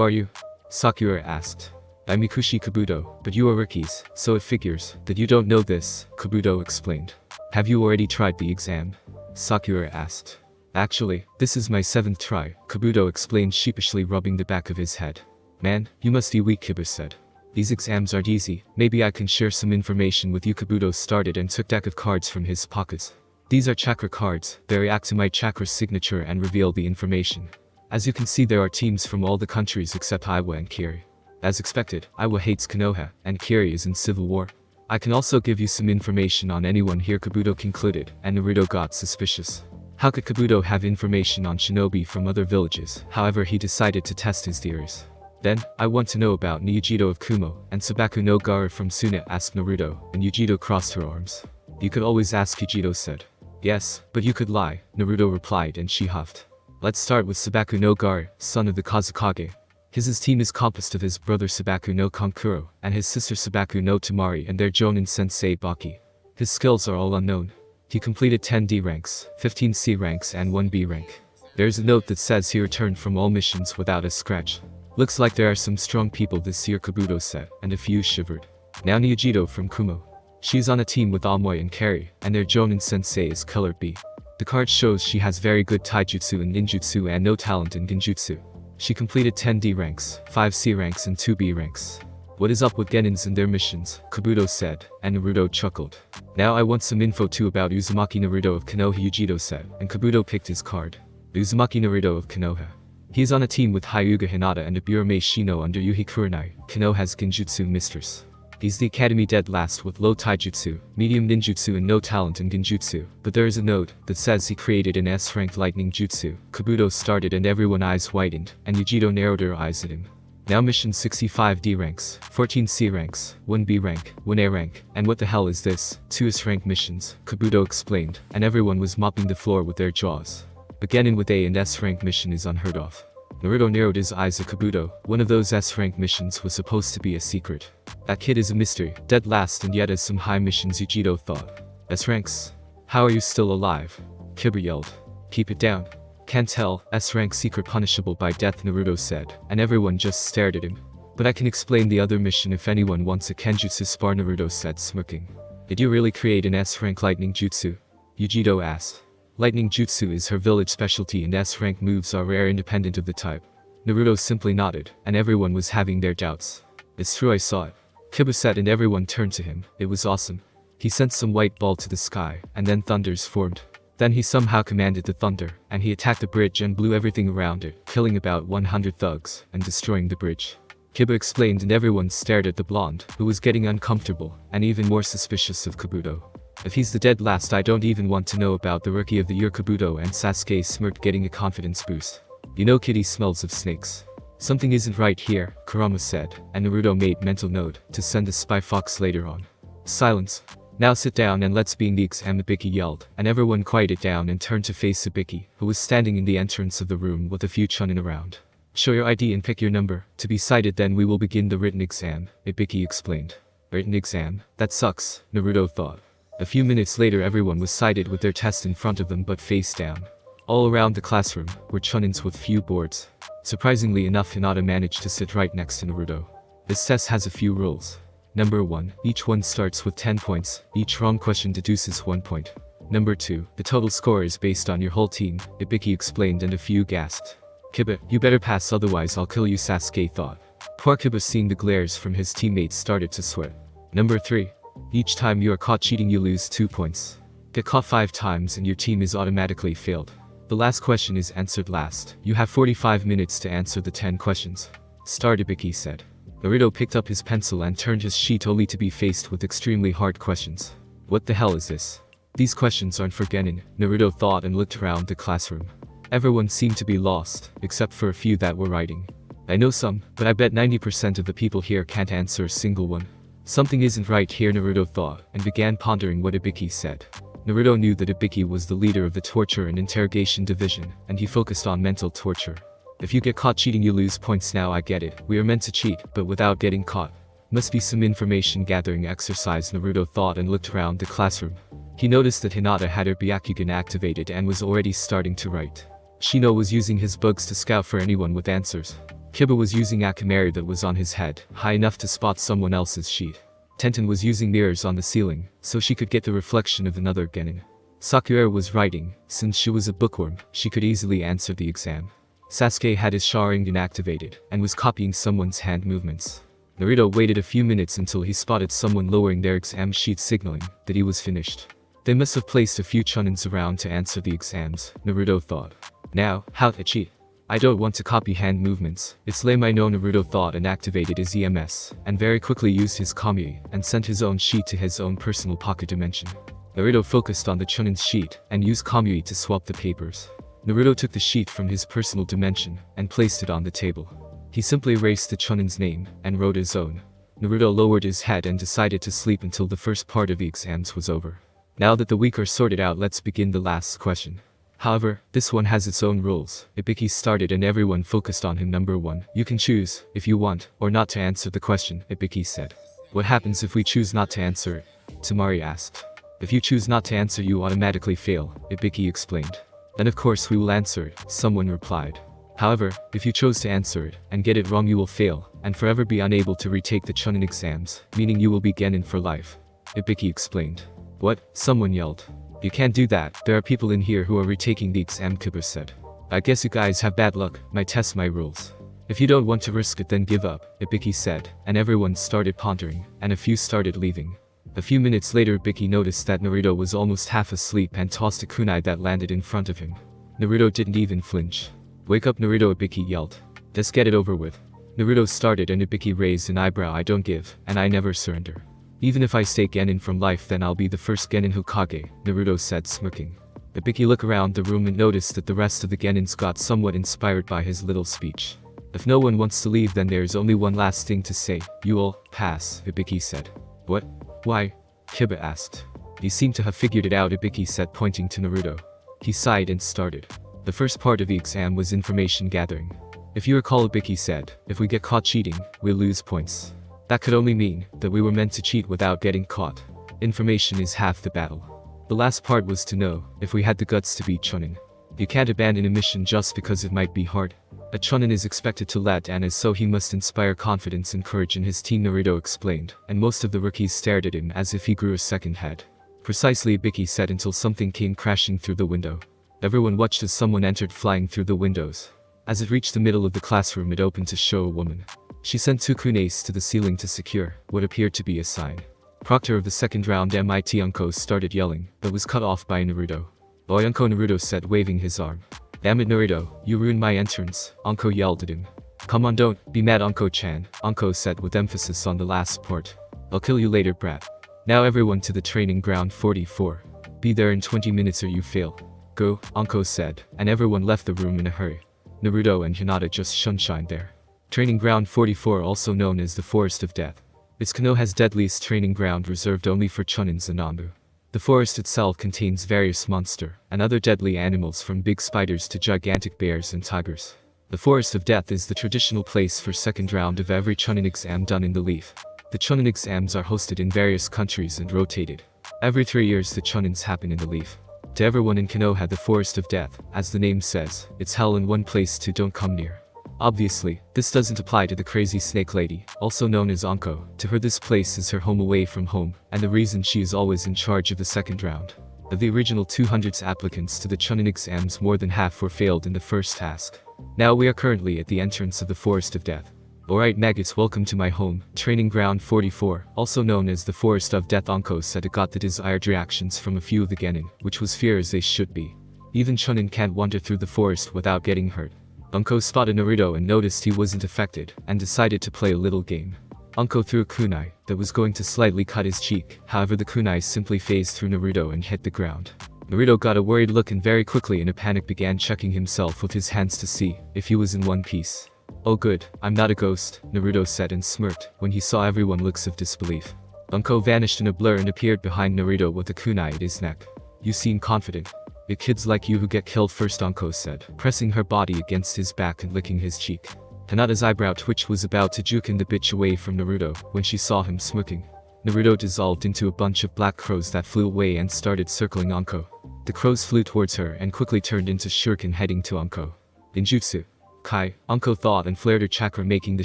[SPEAKER 1] are you? Sakura asked. I'm Mikushi Kabuto, but you are rookies, so it figures that you don't know this, Kabuto explained. Have you already tried the exam? Sakura asked. Actually, this is my 7th try, Kabuto explained, sheepishly rubbing the back of his head. Man, you must be weak, Kiba said. These exams aren't easy, maybe I can share some information with you. Kabuto started and took a deck of cards from his pockets. These are chakra cards, they react to my chakra signature and reveal the information. As you can see, there are teams from all the countries except Iwa and Kiri. As expected, Iwa hates Konoha, and Kiri is in civil war. I can also give you some information on anyone here, Kabuto concluded, and Naruto got suspicious. How could Kabuto have information on shinobi from other villages? However, he decided to test his theories. Then, I want to know about Niyujido of Kumo, and Sabaku no Gara from Suna, asked Naruto, and Yujido crossed her arms. You could always ask, Yujido said. Yes, but you could lie, Naruto replied, and she huffed. Let's start with Sabaku no Gara, son of the Kazukage. His team is composed of his brother Sabaku no Kankuro, and his sister Sabaku no Tamari and their Jonin sensei Baki. His skills are all unknown. He completed 10 D ranks, 15 C ranks and 1 B rank. There's a note that says he returned from all missions without a scratch. Looks like there are some strong people this year, Kabuto said, and a few shivered. Now Niyujido from Kumo. She's on a team with Amoy and Kari, and their Jonin sensei is color B. The card shows she has very good taijutsu and ninjutsu and no talent in genjutsu. She completed 10 D ranks, 5 C ranks and 2 B ranks. What is up with Genins and their missions? Kabuto said, and Naruto chuckled. Now I want some info too about Uzumaki Naruto of Konoha, Yujido said, and Kabuto picked his card. Uzumaki Naruto of Konoha. He is on a team with Hyuga Hinata and a Burame Shino under Yuhi Kurenai, Konoha's genjutsu mistress. He's the academy dead last with low taijutsu, medium ninjutsu and no talent in genjutsu, but there is a note that says he created an S-ranked lightning jutsu. Kabuto started and everyone's eyes widened, and Yujido narrowed her eyes at him. Now mission 65 D ranks, 14 C ranks, 1 B rank, 1 A rank, and what the hell is this? 2 S rank missions, Kabuto explained, and everyone was mopping the floor with their jaws. Beginning with A and S rank mission is unheard of. Naruto narrowed his eyes at Kabuto. One of those S rank missions was supposed to be a secret. That kid is a mystery, dead last and yet has some high missions, Yujido thought. S ranks? How are you still alive? Kiba yelled. Keep it down. Can't tell, S-rank secret punishable by death, Naruto said, and everyone just stared at him. But I can explain the other mission if anyone wants a Kenjutsu spar, Naruto said, smirking. Did you really create an S-rank lightning jutsu? Yujido asked. Lightning jutsu is her village specialty and S-rank moves are rare independent of the type. Naruto simply nodded, and everyone was having their doubts. It's true, I saw it. Kiba said, and everyone turned to him. It was awesome. He sent some white ball to the sky, and then thunders formed. Then he somehow commanded the thunder, and he attacked the bridge and blew everything around it, killing about 100 thugs, and destroying the bridge. Kiba explained, and everyone stared at the blonde, who was getting uncomfortable, and even more suspicious of Kabuto. If he's the dead last, I don't even want to know about the rookie of the year. Kabuto and Sasuke smirked, getting a confidence boost. You know Kitty smells of snakes. Something isn't right here, Kurama said, and Naruto made mental note to send a spy fox later on. Silence. Now sit down and let's begin the exam, Ibiki yelled, and everyone quieted down and turned to face Ibiki, who was standing in the entrance of the room with a few chunin around. Show your ID and pick your number, to be cited, then we will begin the written exam, Ibiki explained. Written exam? That sucks, Naruto thought. A few minutes later, everyone was cited with their test in front of them but face down. All around the classroom were chunins with few boards. Surprisingly enough, Hinata managed to sit right next to Naruto. This test has a few rules. Number 1, each one starts with 10 points, each wrong question deduces 1 point. Number 2, the total score is based on your whole team, Ibiki explained, and a few gasped. Kiba, you better pass, otherwise I'll kill you, Sasuke thought. Poor Kiba, seeing the glares from his teammates, started to sweat. Number 3, each time you are caught cheating you lose 2 points. Get caught 5 times and your team is automatically failed. The last question is answered last. You have 45 minutes to answer the 10 questions. Start, Ibiki said. Naruto picked up his pencil and turned his sheet only to be faced with extremely hard questions. What the hell is this? These questions aren't for Genin, Naruto thought and looked around the classroom. Everyone seemed to be lost, except for a few that were writing. I know some, but I bet 90% of the people here can't answer a single one. Something isn't right here, Naruto thought, and began pondering what Ibiki said. Naruto knew that Ibiki was the leader of the torture and interrogation division, and he focused on mental torture. If you get caught cheating you lose points. Now I get it, we are meant to cheat, but without getting caught. Must be some information gathering exercise, Naruto thought and looked around the classroom. He noticed that Hinata had her Byakugan activated and was already starting to write. Shino was using his bugs to scout for anyone with answers. Kiba was using Akimari that was on his head, high enough to spot someone else's sheet. Tenten was using mirrors on the ceiling, so she could get the reflection of another Genin. Sakura was writing. Since she was a bookworm, she could easily answer the exam. Sasuke had his Sharingan activated, and was copying someone's hand movements. Naruto waited a few minutes until he spotted someone lowering their exam sheet signaling that he was finished. They must have placed a few Chunins around to answer the exams, Naruto thought. Now, how to cheat? I don't want to copy hand movements. It's lame, I know, Naruto thought and activated his EMS, and very quickly used his Kamui, and sent his own sheet to his own personal pocket dimension. Naruto focused on the Chunin's sheet, and used Kamui to swap the papers. Naruto took the sheet from his personal dimension, and placed it on the table. He simply erased the Chunin's name, and wrote his own. Naruto lowered his head and decided to sleep until the first part of the exams was over. Now that the week are sorted out, let's begin the last question. However, this one has its own rules. Ibiki started and everyone focused on him. Number 1. You can choose, if you want, or not to answer the question, Ibiki said. What happens if we choose not to answer it? Tamari asked. If you choose not to answer you automatically fail, Ibiki explained. Then of course we will answer it, someone replied. However, if you chose to answer it, and get it wrong you will fail, and forever be unable to retake the Chunin exams, meaning you will be Genin for life. Ibiki explained. What? Someone yelled. You can't do that, there are people in here who are retaking the exam, Kiba said. I guess you guys have bad luck, my test my rules. If you don't want to risk it then give up, Ibiki said, and everyone started pondering, and a few started leaving. A few minutes later Ibiki noticed that Naruto was almost half asleep and tossed a kunai that landed in front of him. Naruto didn't even flinch. Wake up, Naruto, Ibiki yelled. Just get it over with. Naruto started and Ibiki raised an eyebrow. I don't give, and I never surrender. Even if I stay Genin from life then I'll be the first Genin Hokage, Naruto said smirking. Ibiki looked around the room and noticed that the rest of the Genins got somewhat inspired by his little speech. If no one wants to leave then there's only one last thing to say. You all pass, Ibiki said. What? Why? Kiba asked. You seem to have figured it out, Ibiki said pointing to Naruto. He sighed and started. The first part of the exam was information gathering. If you recall, Ibiki said, if we get caught cheating, we'll lose points. That could only mean that we were meant to cheat without getting caught. Information is half the battle. The last part was to know if we had the guts to beat Chunin. You can't abandon a mission just because it might be hard. A Chunin is expected to let and as so he must inspire confidence and courage in his team, Naruto explained, and most of the rookies stared at him as if he grew a second head. Precisely, Ibiki said until something came crashing through the window. Everyone watched as someone entered flying through the windows. As it reached the middle of the classroom it opened to show a woman. She sent 2 kunais to the ceiling to secure what appeared to be a sign. Proctor of the second round MIT Unko started yelling, but was cut off by Naruto. Boy Unko, Naruto said waving his arm. Damn it Naruto, you ruined my entrance, Unko yelled at him. Come on, don't be mad Unko-chan, Unko said with emphasis on the last part. I'll kill you later, brat. Now everyone to the training ground 44. Be there in 20 minutes or you fail. Go, Unko said, and everyone left the room in a hurry. Naruto and Hinata just shunshined there. Training ground 44, also known as the Forest of Death. It's Konoha's deadliest training ground reserved only for Chunins and Anbu. The forest itself contains various monster and other deadly animals from big spiders to gigantic bears and tigers. The Forest of Death is the traditional place for second round of every Chunin exam done in the Leaf. The Chunin exams are hosted in various countries and rotated. Every 3 years the Chunins happen in the Leaf. To everyone in Konoha, the Forest of Death, as the name says, it's hell in one place to don't come near. Obviously, this doesn't apply to the crazy snake lady, also known as Anko. To her this place is her home away from home, and the reason she is always in charge of the second round. Of the original 200 applicants to the Chunin exams, more than half were failed in the first task. Now we are currently at the entrance of the Forest of Death. Alright maggots, welcome to my home, Training Ground 44, also known as the Forest of Death. Anko said it got the desired reactions from a few of the Genin, which was fear as they should be. Even Chunin can't wander through the forest without getting hurt. Unko spotted Naruto and noticed he wasn't affected, and decided to play a little game. Unko threw a kunai that was going to slightly cut his cheek, however the kunai simply phased through Naruto and hit the ground. Naruto got a worried look and very quickly in a panic began checking himself with his hands to see if he was in one piece. "Oh good, I'm not a ghost," Naruto said and smirked when he saw everyone looks of disbelief. Unko vanished in a blur and appeared behind Naruto with a kunai at his neck. "You seem confident. It's kids like you who get killed first," Unko said, pressing her body against his back and licking his cheek. Hinata's eyebrow twitch was about to juke the bitch away from Naruto when she saw him smirking. Naruto dissolved into a bunch of black crows that flew away and started circling Unko. The crows flew towards her and quickly turned into shuriken heading to Unko. "Ninjutsu. Kai," Unko thought and flared her chakra making the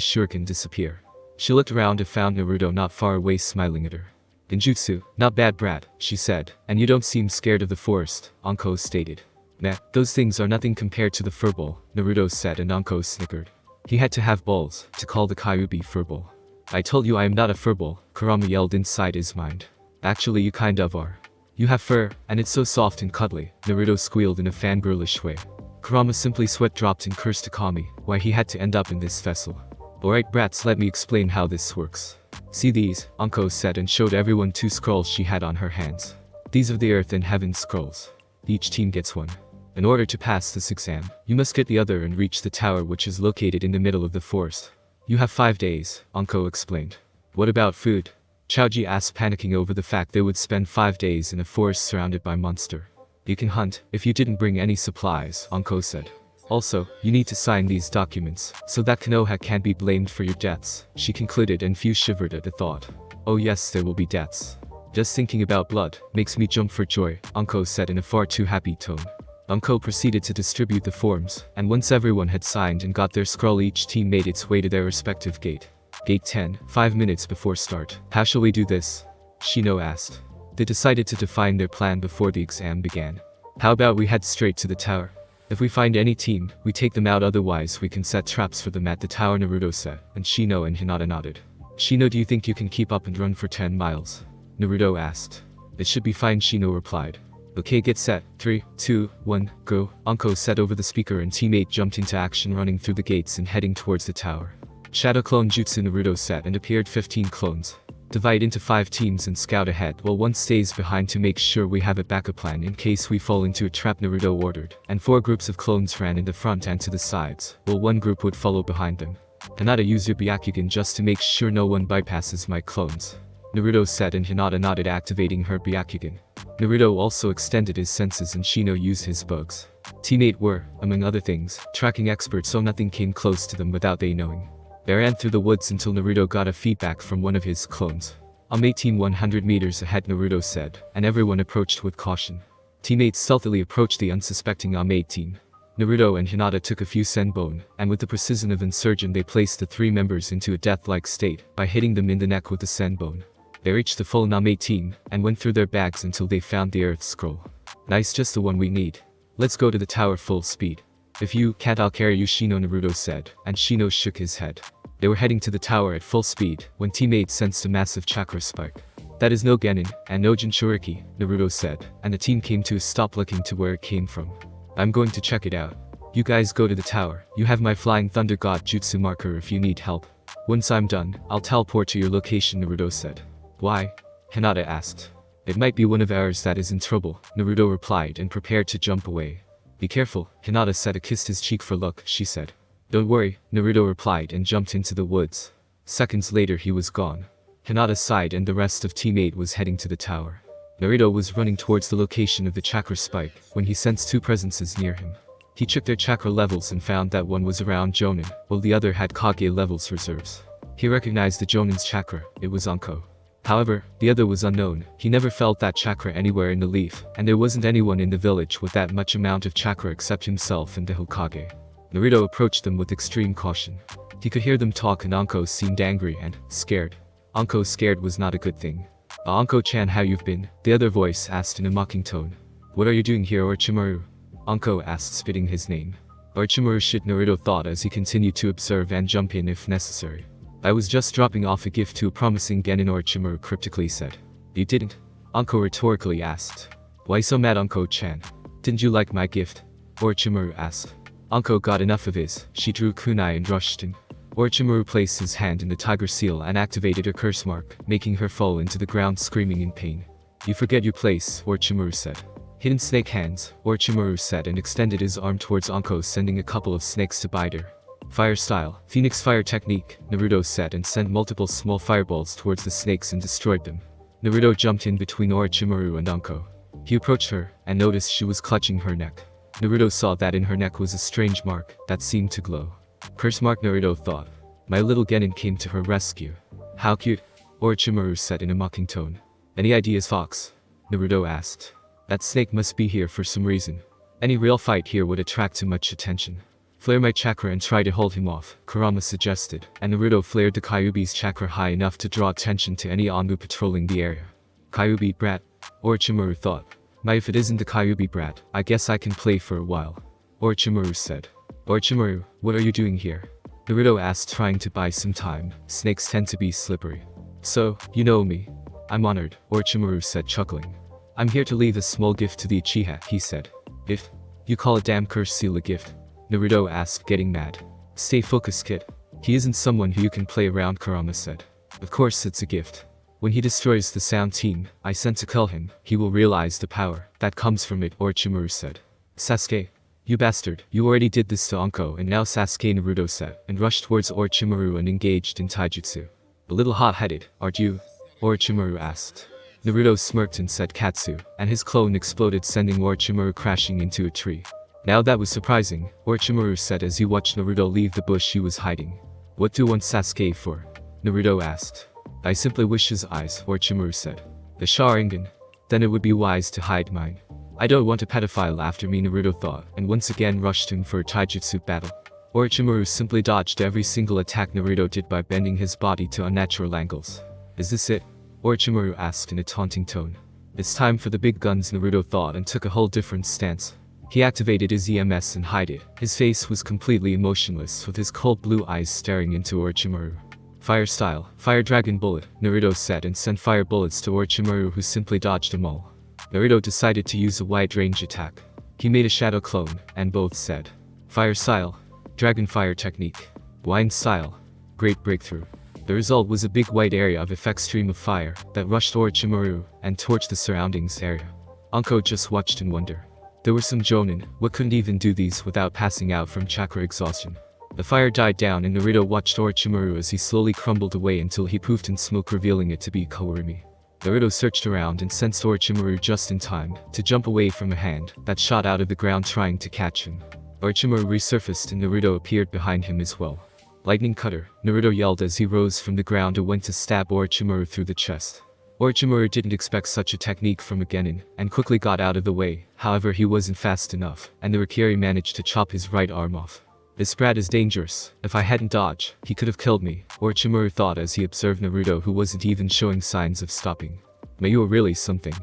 [SPEAKER 1] shuriken disappear. She looked around and found Naruto not far away smiling at her. "Ninjutsu, not bad brat," she said, "and you don't seem scared of the forest," Unko stated. "Meh, those things are nothing compared to the furball," Naruto said and Unko snickered. He had to have balls to call the Kyuubi furball. "I told you I am not a furball," Kurama yelled inside his mind. "Actually you kind of are. You have fur, and it's so soft and cuddly," Naruto squealed in a fangirlish way. Kurama simply sweat dropped and cursed Akami, why he had to end up in this vessel. "Alright brats, let me explain how this works. See these," Unko said and showed everyone 2 scrolls she had on her hands. "These are the earth and heaven scrolls. Each team gets one. In order to pass this exam, you must get the other and reach the tower which is located in the middle of the forest. You have 5 days, Unko explained. "What about food?" Chaoji asked, panicking over the fact they would spend 5 days in a forest surrounded by monster. "You can hunt if you didn't bring any supplies," Unko said. "Also, you need to sign these documents, so that Konoha can't be blamed for your deaths," she concluded and few shivered at the thought. "Oh yes, there will be deaths. Just thinking about blood makes me jump for joy," Unko said in a far too happy tone. Unko proceeded to distribute the forms, and once everyone had signed and got their scroll each team made its way to their respective gate. Gate 10, 5 minutes before start. "How shall we do this?" Shino asked. They decided to define their plan before the exam began. "How about we head straight to the tower? If we find any team, we take them out, otherwise we can set traps for them at the tower," Naruto said, and Shino and Hinata nodded. "Shino, do you think you can keep up and run for 10 miles? Naruto asked. "It should be fine," Shino replied. "Okay, get set. 3, 2, 1, go," Unko said over the speaker and teammate jumped into action running through the gates and heading towards the tower. "Shadow clone jutsu," Naruto said and appeared 15 clones. "Divide into 5 teams and scout ahead while one stays behind to make sure we have a backup plan in case we fall into a trap," Naruto ordered, and 4 groups of clones ran in the front and to the sides, while 1 group would follow behind them. "Hinata, use your Byakugan just to make sure no one bypasses my clones," Naruto said and Hinata nodded, activating her Byakugan. Naruto also extended his senses and Shino used his bugs. Teammate were, among other things, tracking experts so nothing came close to them without they knowing. They ran through the woods until Naruto got a feedback from one of his clones. "I'm 100 meters ahead," Naruto said, and everyone approached with caution. Teammates stealthily approached the unsuspecting 18. Naruto and Hinata took a few senbon, and with the precision of insurgent they placed the 3 members into a death-like state by hitting them in the neck with the senbon. They reached the full 18 and went through their bags until they found the earth scroll. "Nice, just the one we need. Let's go to the tower full speed." "If you can't, I'll carry you," Shino, Naruto said, and Shino shook his head. They were heading to the tower at full speed when teammates sensed a massive chakra spike. "That is no Genin, and no Jinchuriki," Naruto said, and the team came to a stop looking to where it came from. "I'm going to check it out. You guys go to the tower. You have my Flying Thunder God Jutsu marker if you need help. Once I'm done, I'll teleport to your location," Naruto said. "Why?" Hinata asked. "It might be one of ours that is in trouble," Naruto replied and prepared to jump away. "Be careful," Hinata said and kissed his cheek for luck, she said. "Don't worry," Naruto replied and jumped into the woods. Seconds later he was gone. Hinata sighed and the rest of teammate was heading to the tower. Naruto was running towards the location of the chakra spike when he sensed 2 presences near him. He checked their chakra levels and found that one was around Jonin, while the other had Kage levels reserves. He recognized the Jonin's chakra, it was Unko. However, the other was unknown. He never felt that chakra anywhere in the leaf, and there wasn't anyone in the village with that much amount of chakra except himself and the Hokage. Naruto approached them with extreme caution. He could hear them talk and Anko seemed angry and scared. Anko scared was not a good thing. "Anko-chan, how you've been?" the other voice asked in a mocking tone. "What are you doing here, Orochimaru?" Anko asked, spitting his name. "Orochimaru shit," Naruto thought as he continued to observe and jump in if necessary. "I was just dropping off a gift to a promising genin," Orochimaru cryptically said. "You didn't?" Anko rhetorically asked. "Why so mad, Anko-chan?" Didn't you like my gift? Orochimaru asked. Anko got enough of his. She drew kunai and rushed in. Orochimaru placed his hand in the tiger seal and activated her curse mark, making her fall into the ground screaming in pain. You forget your place, Orochimaru said. Hidden snake hands, Orochimaru said and extended his arm towards Anko, sending a couple of snakes to bite her. Fire style, Phoenix fire technique, Naruto said and sent multiple small fireballs towards the snakes and destroyed them. Naruto jumped in between Orochimaru and Anko. He approached her and noticed she was clutching her neck. Naruto saw that in her neck was a strange mark that seemed to glow. Curse mark, Naruto thought. My little genin came to her rescue. How cute, Orochimaru said in a mocking tone. Any ideas, Fox? Naruto asked. That snake must be here for some reason. Any real fight here would attract too much attention. Flare my chakra and try to hold him off, Kurama suggested, and Naruto flared the Kyuubi's chakra high enough to draw attention to any Anbu patrolling the area. Kyuubi brat, Orochimaru thought. If it isn't the Kyuubi brat, I guess I can play for a while. Orochimaru said. Orochimaru, what are you doing here? Naruto asked, trying to buy some time. Snakes tend to be slippery. So, you know me. I'm honored, Orochimaru said, chuckling. I'm here to leave a small gift to the Uchiha, he said. If you call a damn curse seal a gift? Naruto asked, getting mad. Stay focused, kid. He isn't someone who you can play around, Kurama said. Of course it's a gift. When he destroys the sound team I sent to kill him, he will realize the power that comes from it, Orochimaru said. Sasuke, you bastard, you already did this to Anko and now Sasuke, Naruto said, and rushed towards Orochimaru and engaged in taijutsu. A little hot-headed, aren't you? Orochimaru asked. Naruto smirked and said Katsu, and his clone exploded, sending Orochimaru crashing into a tree. Now that was surprising, Orochimaru said as he watched Naruto leave the bush he was hiding. What do you want Sasuke for? Naruto asked. I simply wish his eyes, Orochimaru said. The Sharingan? Then it would be wise to hide mine. I don't want a pedophile after me, Naruto thought, and once again rushed in for a taijutsu battle. Orochimaru simply dodged every single attack Naruto did by bending his body to unnatural angles. Is this it? Orochimaru asked in a taunting tone. It's time for the big guns, Naruto thought, and took a whole different stance. He activated his EMS and hid it. His face was completely emotionless, with his cold blue eyes staring into Orochimaru. Fire style, fire dragon bullet, Naruto said and sent fire bullets to Orochimaru, who simply dodged them all. Naruto decided to use a wide range attack. He made a shadow clone, and both said. Fire style, dragon fire technique. Wind style, great breakthrough. The result was a big white area of effect stream of fire that rushed Orochimaru and torched the surroundings area. Anko just watched in wonder. There were some jonin who couldn't even do these without passing out from chakra exhaustion. The fire died down and Naruto watched Orochimaru as he slowly crumbled away until he poofed in smoke, revealing it to be Kourimi. Naruto searched around and sensed Orochimaru just in time to jump away from a hand that shot out of the ground trying to catch him. Orochimaru resurfaced and Naruto appeared behind him as well. Lightning cutter, Naruto yelled as he rose from the ground and went to stab Orochimaru through the chest. Orochimaru didn't expect such a technique from a genin, and quickly got out of the way. However, he wasn't fast enough, and the Rikiri managed to chop his right arm off. This brat is dangerous. If I hadn't dodged, he could have killed me, Orochimaru thought as he observed Naruto, who wasn't even showing signs of stopping. But you are really something.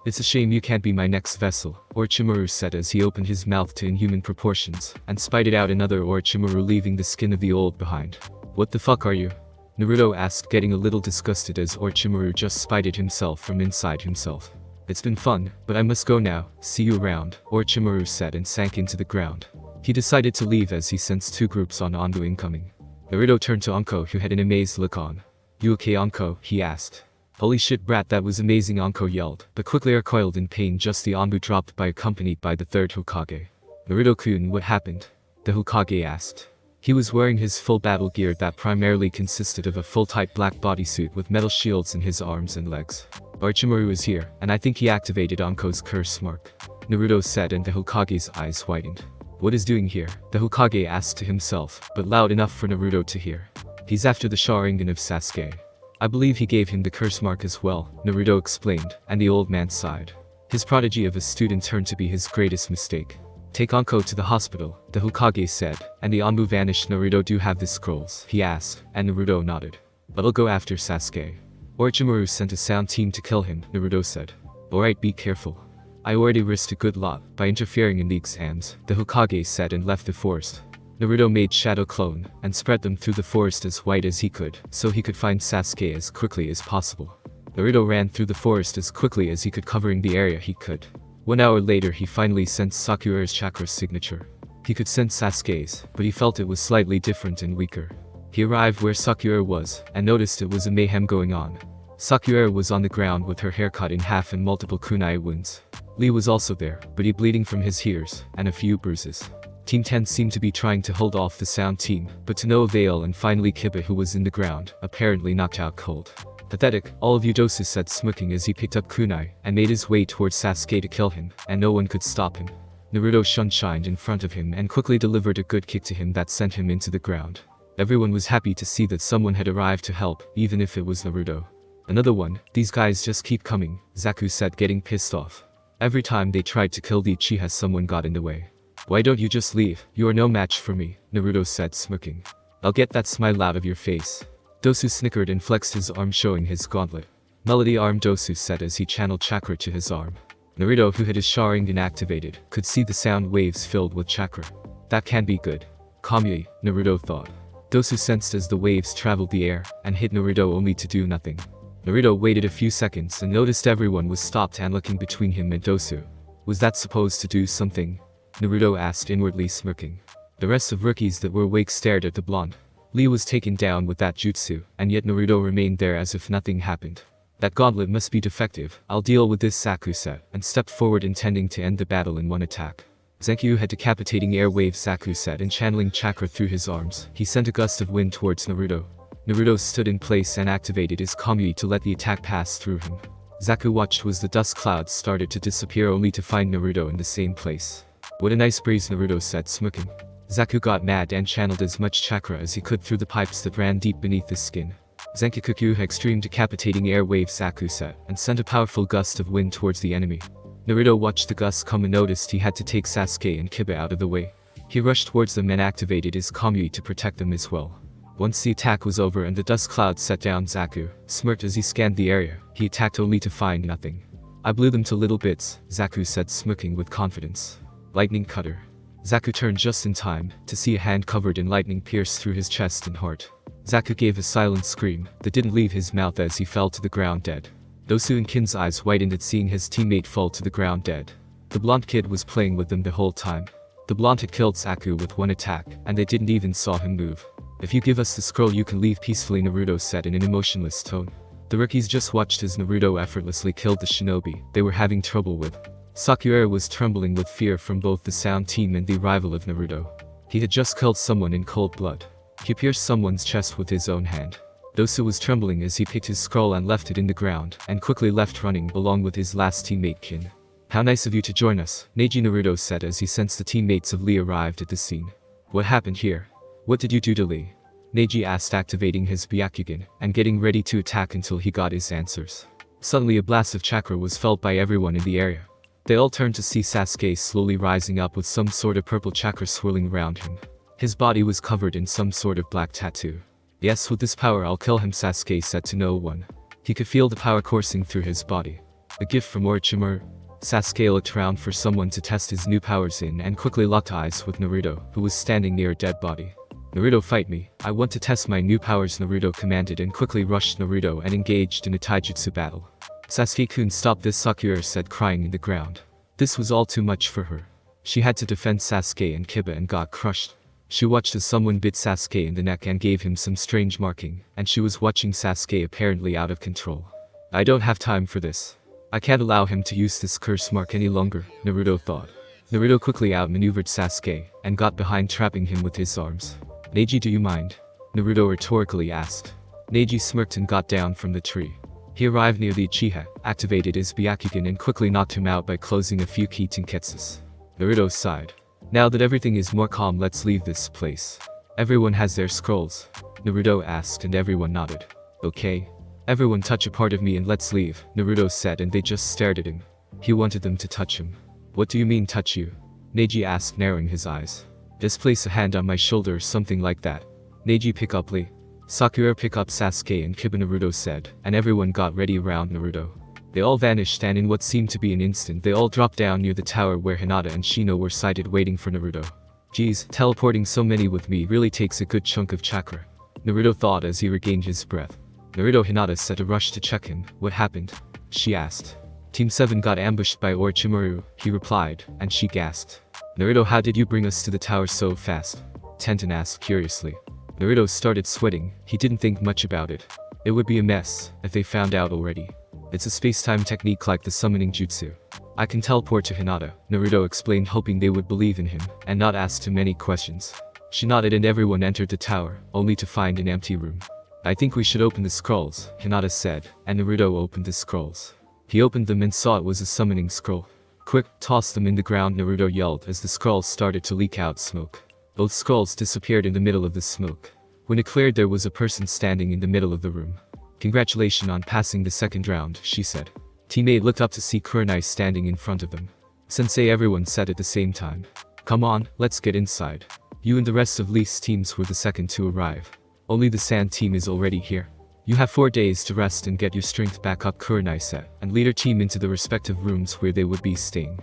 [SPEAKER 1] It's a shame you can't be my next vessel, Orochimaru said as he opened his mouth to inhuman proportions, and spited out another Orochimaru, leaving the skin of the old behind. What the fuck are you? Naruto asked, getting a little disgusted as Orochimaru just spited himself from inside himself. It's been fun, but I must go now. See you around, Orochimaru said and sank into the ground. He decided to leave as he sensed two groups on Anbu incoming. Naruto turned to Anko, who had an amazed look on. You okay, Anko? He asked. Holy shit, brat, that was amazing, Anko yelled, but quickly recoiled in pain just the Anbu dropped by, accompanied by the third Hokage. Naruto-kun, what happened? The Hokage asked. He was wearing his full battle gear that primarily consisted of a full tight black bodysuit with metal shields in his arms and legs. Orochimaru is here, and I think he activated Anko's curse mark, Naruto said, and the Hokage's eyes widened. What is doing here? The Hokage asked to himself, but loud enough for Naruto to hear. He's after the Sharingan of Sasuke. I believe he gave him the curse mark as well, Naruto explained, and the old man sighed. His prodigy of a student turned to be his greatest mistake. Take Anko to the hospital, the Hokage said, and the Anbu vanished. Naruto, do you have the scrolls? He asked, and Naruto nodded. But I'll go after Sasuke. Orochimaru sent a sound team to kill him, Naruto said. Alright, be careful. I already risked a good lot by interfering in the exams, the Hokage said, and left the forest. Naruto made shadow clone and spread them through the forest as wide as he could, so he could find Sasuke as quickly as possible. Naruto ran through the forest as quickly as he could, covering the area he could. 1 hour later he finally sensed Sakura's chakra signature. He could sense Sasuke's, but he felt it was slightly different and weaker. He arrived where Sakura was, and noticed it was a mayhem going on. Sakura was on the ground with her hair cut in half and multiple kunai wounds. Lee was also there, but he bleeding from his ears, and a few bruises. Team 10 seemed to be trying to hold off the Sound team, but to no avail, and finally Kiba, who was in the ground, apparently knocked out cold. Pathetic, all of you, Dosu said, smirking as he picked up kunai, and made his way towards Sasuke to kill him, and no one could stop him. Naruto shunshined in front of him and quickly delivered a good kick to him that sent him into the ground. Everyone was happy to see that someone had arrived to help, even if it was Naruto. Another one, these guys just keep coming, Zaku said, getting pissed off. Every time they tried to kill the Uchiha, someone got in the way. Why don't you just leave? You are no match for me, Naruto said, smirking. I'll get that smile out of your face. Dosu snickered and flexed his arm, showing his gauntlet. Melody arm, Dosu said as he channeled chakra to his arm. Naruto, who had his Sharingan activated, could see the sound waves filled with chakra. That can't be good. Kamui, Naruto thought. Dosu sensed as the waves traveled the air, and hit Naruto only to do nothing. Naruto waited a few seconds and noticed everyone was stopped and looking between him and Dosu. Was that supposed to do something? Naruto asked, inwardly smirking. The rest of rookies that were awake stared at the blonde. Lee was taken down with that jutsu, and yet Naruto remained there as if nothing happened. That gauntlet must be defective. I'll deal with this, Zaku said, and stepped forward intending to end the battle in one attack. Zenkyu had decapitating air waves, Zaku said, and channeling chakra through his arms, he sent a gust of wind towards Naruto. Naruto stood in place and activated his Kamui to let the attack pass through him. Zaku watched as the dust clouds started to disappear, only to find Naruto in the same place. What a nice breeze, Naruto said, smirking. Zaku got mad and channeled as much chakra as he could through the pipes that ran deep beneath his skin. Zenkyu extreme decapitating air wave, Zaku said, and sent a powerful gust of wind towards the enemy. Naruto watched the gust come and noticed he had to take Sasuke and Kiba out of the way. He rushed towards them and activated his Kamui to protect them as well. Once the attack was over and the dust cloud set down, Zaku smirked as he scanned the area. He attacked only to find nothing. I blew them to little bits, Zaku said, smirking with confidence. Lightning cutter. Zaku turned just in time to see a hand covered in lightning pierce through his chest and heart. Zaku gave a silent scream that didn't leave his mouth as he fell to the ground dead. Dosu and Kin's eyes widened at seeing his teammate fall to the ground dead. The blonde kid was playing with them the whole time. The blonde had killed Zaku with one attack, and they didn't even saw him move. If you give us the scroll you can leave peacefully, Naruto said in an emotionless tone. The rookies just watched as Naruto effortlessly killed the shinobi they were having trouble with. Sakura was trembling with fear from both the Sound team and the arrival of Naruto. He had just killed someone in cold blood. He pierced someone's chest with his own hand. Dosu was trembling as he picked his scroll and left it in the ground, and quickly left running along with his last teammate Kin. How nice of you to join us, Neji, Naruto said as he sensed the teammates of Lee arrived at the scene. What happened here? What did you do to Lee? Neji asked, activating his Byakugan and getting ready to attack until he got his answers. Suddenly a blast of chakra was felt by everyone in the area. They all turned to see Sasuke slowly rising up with some sort of purple chakra swirling around him. His body was covered in some sort of black tattoo. Yes, with this power I'll kill him, Sasuke said to no one. He could feel the power coursing through his body. A gift from Orochimaru. Sasuke looked around for someone to test his new powers in and quickly locked eyes with Naruto, who was standing near a dead body. Naruto, fight me. I want to test my new powers, Naruto commanded and quickly rushed Naruto and engaged in a taijutsu battle. Sasuke-kun, stop this, Sakura said, crying in the ground. This was all too much for her. She had to defend Sasuke and Kiba and got crushed. She watched as someone bit Sasuke in the neck and gave him some strange marking, and she was watching Sasuke apparently out of control. I don't have time for this. I can't allow him to use this curse mark any longer, Naruto thought. Naruto quickly outmaneuvered Sasuke and got behind, trapping him with his arms. Neji, do you mind? Naruto rhetorically asked. Neji smirked and got down from the tree. He arrived near the Uchiha, activated his Byakugan and quickly knocked him out by closing a few key tenketsus. Naruto sighed. Now that everything is more calm, let's leave this place. Everyone has their scrolls? Naruto asked and everyone nodded. Okay. Everyone touch a part of me and let's leave, Naruto said, and they just stared at him. He wanted them to touch him. What do you mean touch you? Neji asked, narrowing his eyes. Just place a hand on my shoulder or something like that. Neji, pick up Lee. Sakura, pick up Sasuke and Kiba, Naruto said, and everyone got ready around Naruto. They all vanished, and in what seemed to be an instant they all dropped down near the tower where Hinata and Shino were sighted waiting for Naruto. Geez, teleporting so many with me really takes a good chunk of chakra, Naruto thought as he regained his breath. Naruto, Hinata said, a rush to check him. What happened? She asked. Team 7 got ambushed by Orochimaru, he replied, and she gasped. Naruto, how did you bring us to the tower so fast? Tenten asked curiously. Naruto started sweating, he didn't think much about it. It would be a mess if they found out already. It's a space-time technique like the summoning jutsu. I can teleport to Hinata, Naruto explained, hoping they would believe in him and not ask too many questions. She nodded and everyone entered the tower, only to find an empty room. I think we should open the scrolls, Hinata said, and Naruto opened the scrolls. He opened them and saw it was a summoning scroll. Quick, toss them in the ground, Naruto yelled as the scrolls started to leak out smoke. Both scrolls disappeared in the middle of the smoke. When it cleared, there was a person standing in the middle of the room. Congratulations on passing the second round, she said. Teammate looked up to see Kurenai standing in front of them. Sensei, everyone said at the same time. Come on, let's get inside. You and the rest of Lee's teams were the second to arrive. Only the Sand team is already here. You have 4 days to rest and get your strength back up, Kurenai said, and lead her team into the respective rooms where they would be staying.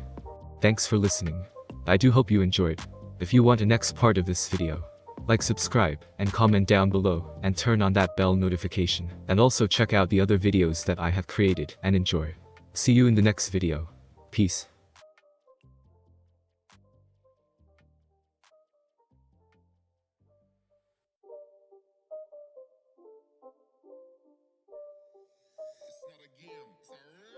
[SPEAKER 1] Thanks for listening. I do hope you enjoyed. If you want a next part of this video, like, subscribe, and comment down below, and turn on that bell notification, and also check out the other videos that I have created, and enjoy. See you in the next video. Peace.
[SPEAKER 2] It's not a game, it's a